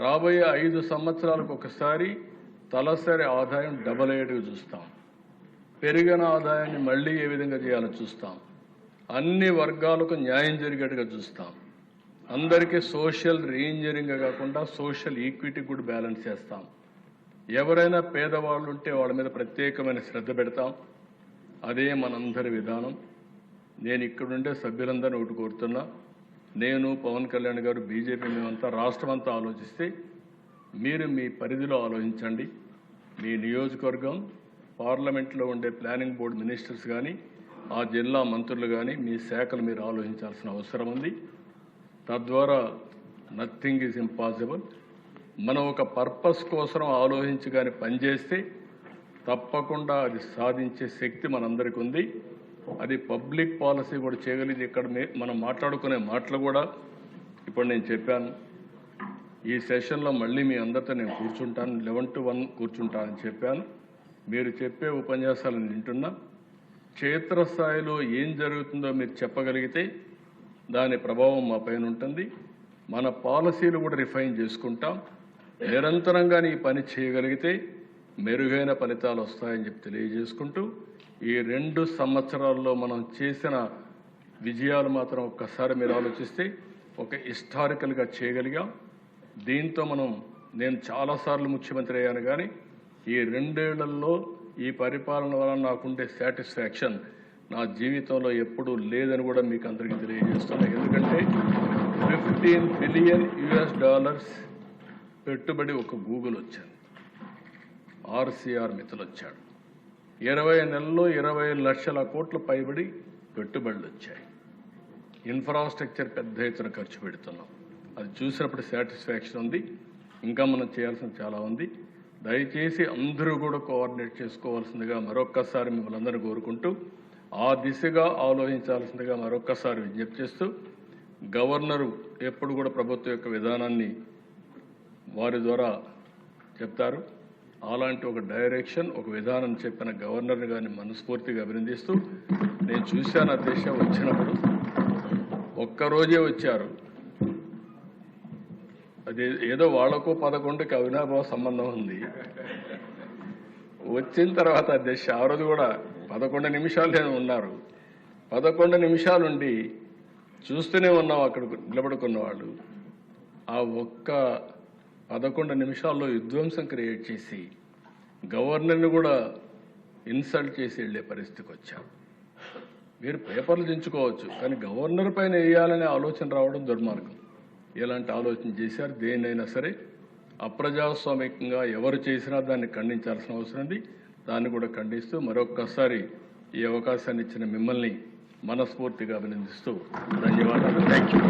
రాబోయే 5 సంవత్సరాలకు ఒకసారి తలసరి ఆదాయం డబల్ అయ్యేట్టుగా చూస్తాం. పెరిగిన ఆదాయాన్ని మళ్ళీ ఏ విధంగా చేయాలో చూస్తాం. అన్ని వర్గాలకు న్యాయం జరిగేట్టుగా చూస్తాం. అందరికీ సోషల్ రీఇంజనీరింగ్ కాకుండా సోషల్ ఈక్విటీ కూడా బ్యాలెన్స్ చేస్తాం. ఎవరైనా పేదవాళ్ళు ఉంటే వాళ్ళ మీద ప్రత్యేకమైన శ్రద్ధ పెడతాం. అదే మనందరి విధానం. నేను ఇక్కడుండే సభ్యులందరినీ ఒకటి కోరుతున్నా. నేను, పవన్ కళ్యాణ్ గారు, బీజేపీ మేమంతా రాష్ట్రమంతా ఆలోచిస్తే మీరు మీ పరిధిలో ఆలోచించండి. మీ నియోజకవర్గం, పార్లమెంట్లో ఉండే ప్లానింగ్ బోర్డు మినిస్టర్స్ కానీ, ఆ జిల్లా మంత్రులు కానీ మీ శాఖలు మీరు ఆలోచించాల్సిన అవసరం ఉంది. తద్వారా నథింగ్ ఈజ్ ఇంపాసిబుల్. మనం ఒక పర్పస్ కోసం ఆలోచించి కానీ పనిచేస్తే తప్పకుండా అది సాధించే శక్తి మనందరికీ ఉంది. అది పబ్లిక్ పాలసీ కూడా చేయగలిగింది. ఇక్కడ మనం మాట్లాడుకునే మాటలు కూడా ఇప్పుడు నేను చెప్పాను. ఈ సెషన్లో మళ్ళీ మీ అందరితో నేను కూర్చుంటాను, 11 to 1 కూర్చుంటానని చెప్పాను. మీరు చెప్పే ఉపన్యాసాలను వింటున్నా. క్షేత్రస్థాయిలో ఏం జరుగుతుందో మీరు చెప్పగలిగితే దాని ప్రభావం మా పైన ఉంటుంది. మన పాలసీలు కూడా రిఫైన్ చేసుకుంటాం. నిరంతరంగా ఈ పని చేయగలిగితే మెరుగైన ఫలితాలు వస్తాయని చెప్పి తెలియజేసుకుంటూ, ఈ 2 సంవత్సరాల్లో మనం చేసిన విజయాలు మాత్రం ఒక్కసారి మీరు ఆలోచిస్తే ఒక హిస్టారికల్గా చేయగలిగాం. దీంతో నేను చాలాసార్లు ముఖ్యమంత్రి అయ్యాను, కానీ ఈ 2 ఏళ్లలో ఈ పరిపాలన వల్ల నాకుండే సాటిస్ఫాక్షన్ నా జీవితంలో ఎప్పుడూ లేదని కూడా మీకు అందరికీ తెలియజేస్తున్నాను. ఎందుకంటే $15 బిలియన్ పెట్టుబడి ఒక గూగుల్ వచ్చాను, ఆర్సీఆర్ మిత్రులు వచ్చాడు. 20 నెలల్లో 20 లక్షల కోట్ల పైబడి పెట్టుబడులు వచ్చాయి. ఇన్ఫ్రాస్ట్రక్చర్ పెద్ద ఎత్తున ఖర్చు పెడుతున్నాం. అది చూసినప్పుడు సాటిస్ఫాక్షన్ ఉంది. ఇంకా మనం చేయాల్సిన చాలా ఉంది. దయచేసి అందరూ కూడా కోఆర్డినేట్ చేసుకోవాల్సిందిగా మరొక్కసారి మిమ్మల్ని అందరూ కోరుకుంటూ, ఆ దిశగా ఆలోచించాల్సిందిగా మరొక్కసారి విజ్ఞప్తి చేస్తూ, గవర్నరు ఎప్పుడు కూడా ప్రభుత్వం యొక్క విధానాన్ని వారి ద్వారా చెప్తారు. అలాంటి ఒక డైరెక్షన్, ఒక విధానం చెప్పిన గవర్నర్ని కానీ మనస్ఫూర్తిగా అభినందిస్తూ, నేను చూశాను అధ్యక్ష వచ్చినప్పుడు ఒక్కరోజే వచ్చారు. అది ఏదో వాళ్లకు 11కి అవినాభావ సంబంధం ఉంది. వచ్చిన తర్వాత అధ్యక్ష ఆ రోజు కూడా 11 నిమిషాలు ఉన్నారు. 11 నిమిషాలుండి చూస్తూనే ఉన్నాం అక్కడ నిలబడుకున్న వాళ్ళు. ఆ ఒక్క 11 నిమిషాల్లో విధ్వంసం క్రియేట్ చేసి గవర్నర్ని కూడా ఇన్సల్ట్ చేసి వెళ్ళే పరిస్థితికి వచ్చారు. మీరు పేపర్లు దించుకోవచ్చు, కానీ గవర్నర్ పైన వేయాలనే ఆలోచన రావడం దుర్మార్గం. ఎలాంటి ఆలోచన చేశారు? దేన్నైనా సరే అప్రజాస్వామికంగా ఎవరు చేసినా దాన్ని ఖండించాల్సిన అవసరం ఉంది. దాన్ని కూడా ఖండిస్తూ మరొక్కసారి ఈ అవకాశాన్ని ఇచ్చిన మిమ్మల్ని మనస్ఫూర్తిగా అభినందిస్తూ ధన్యవాదాలు. Thank you.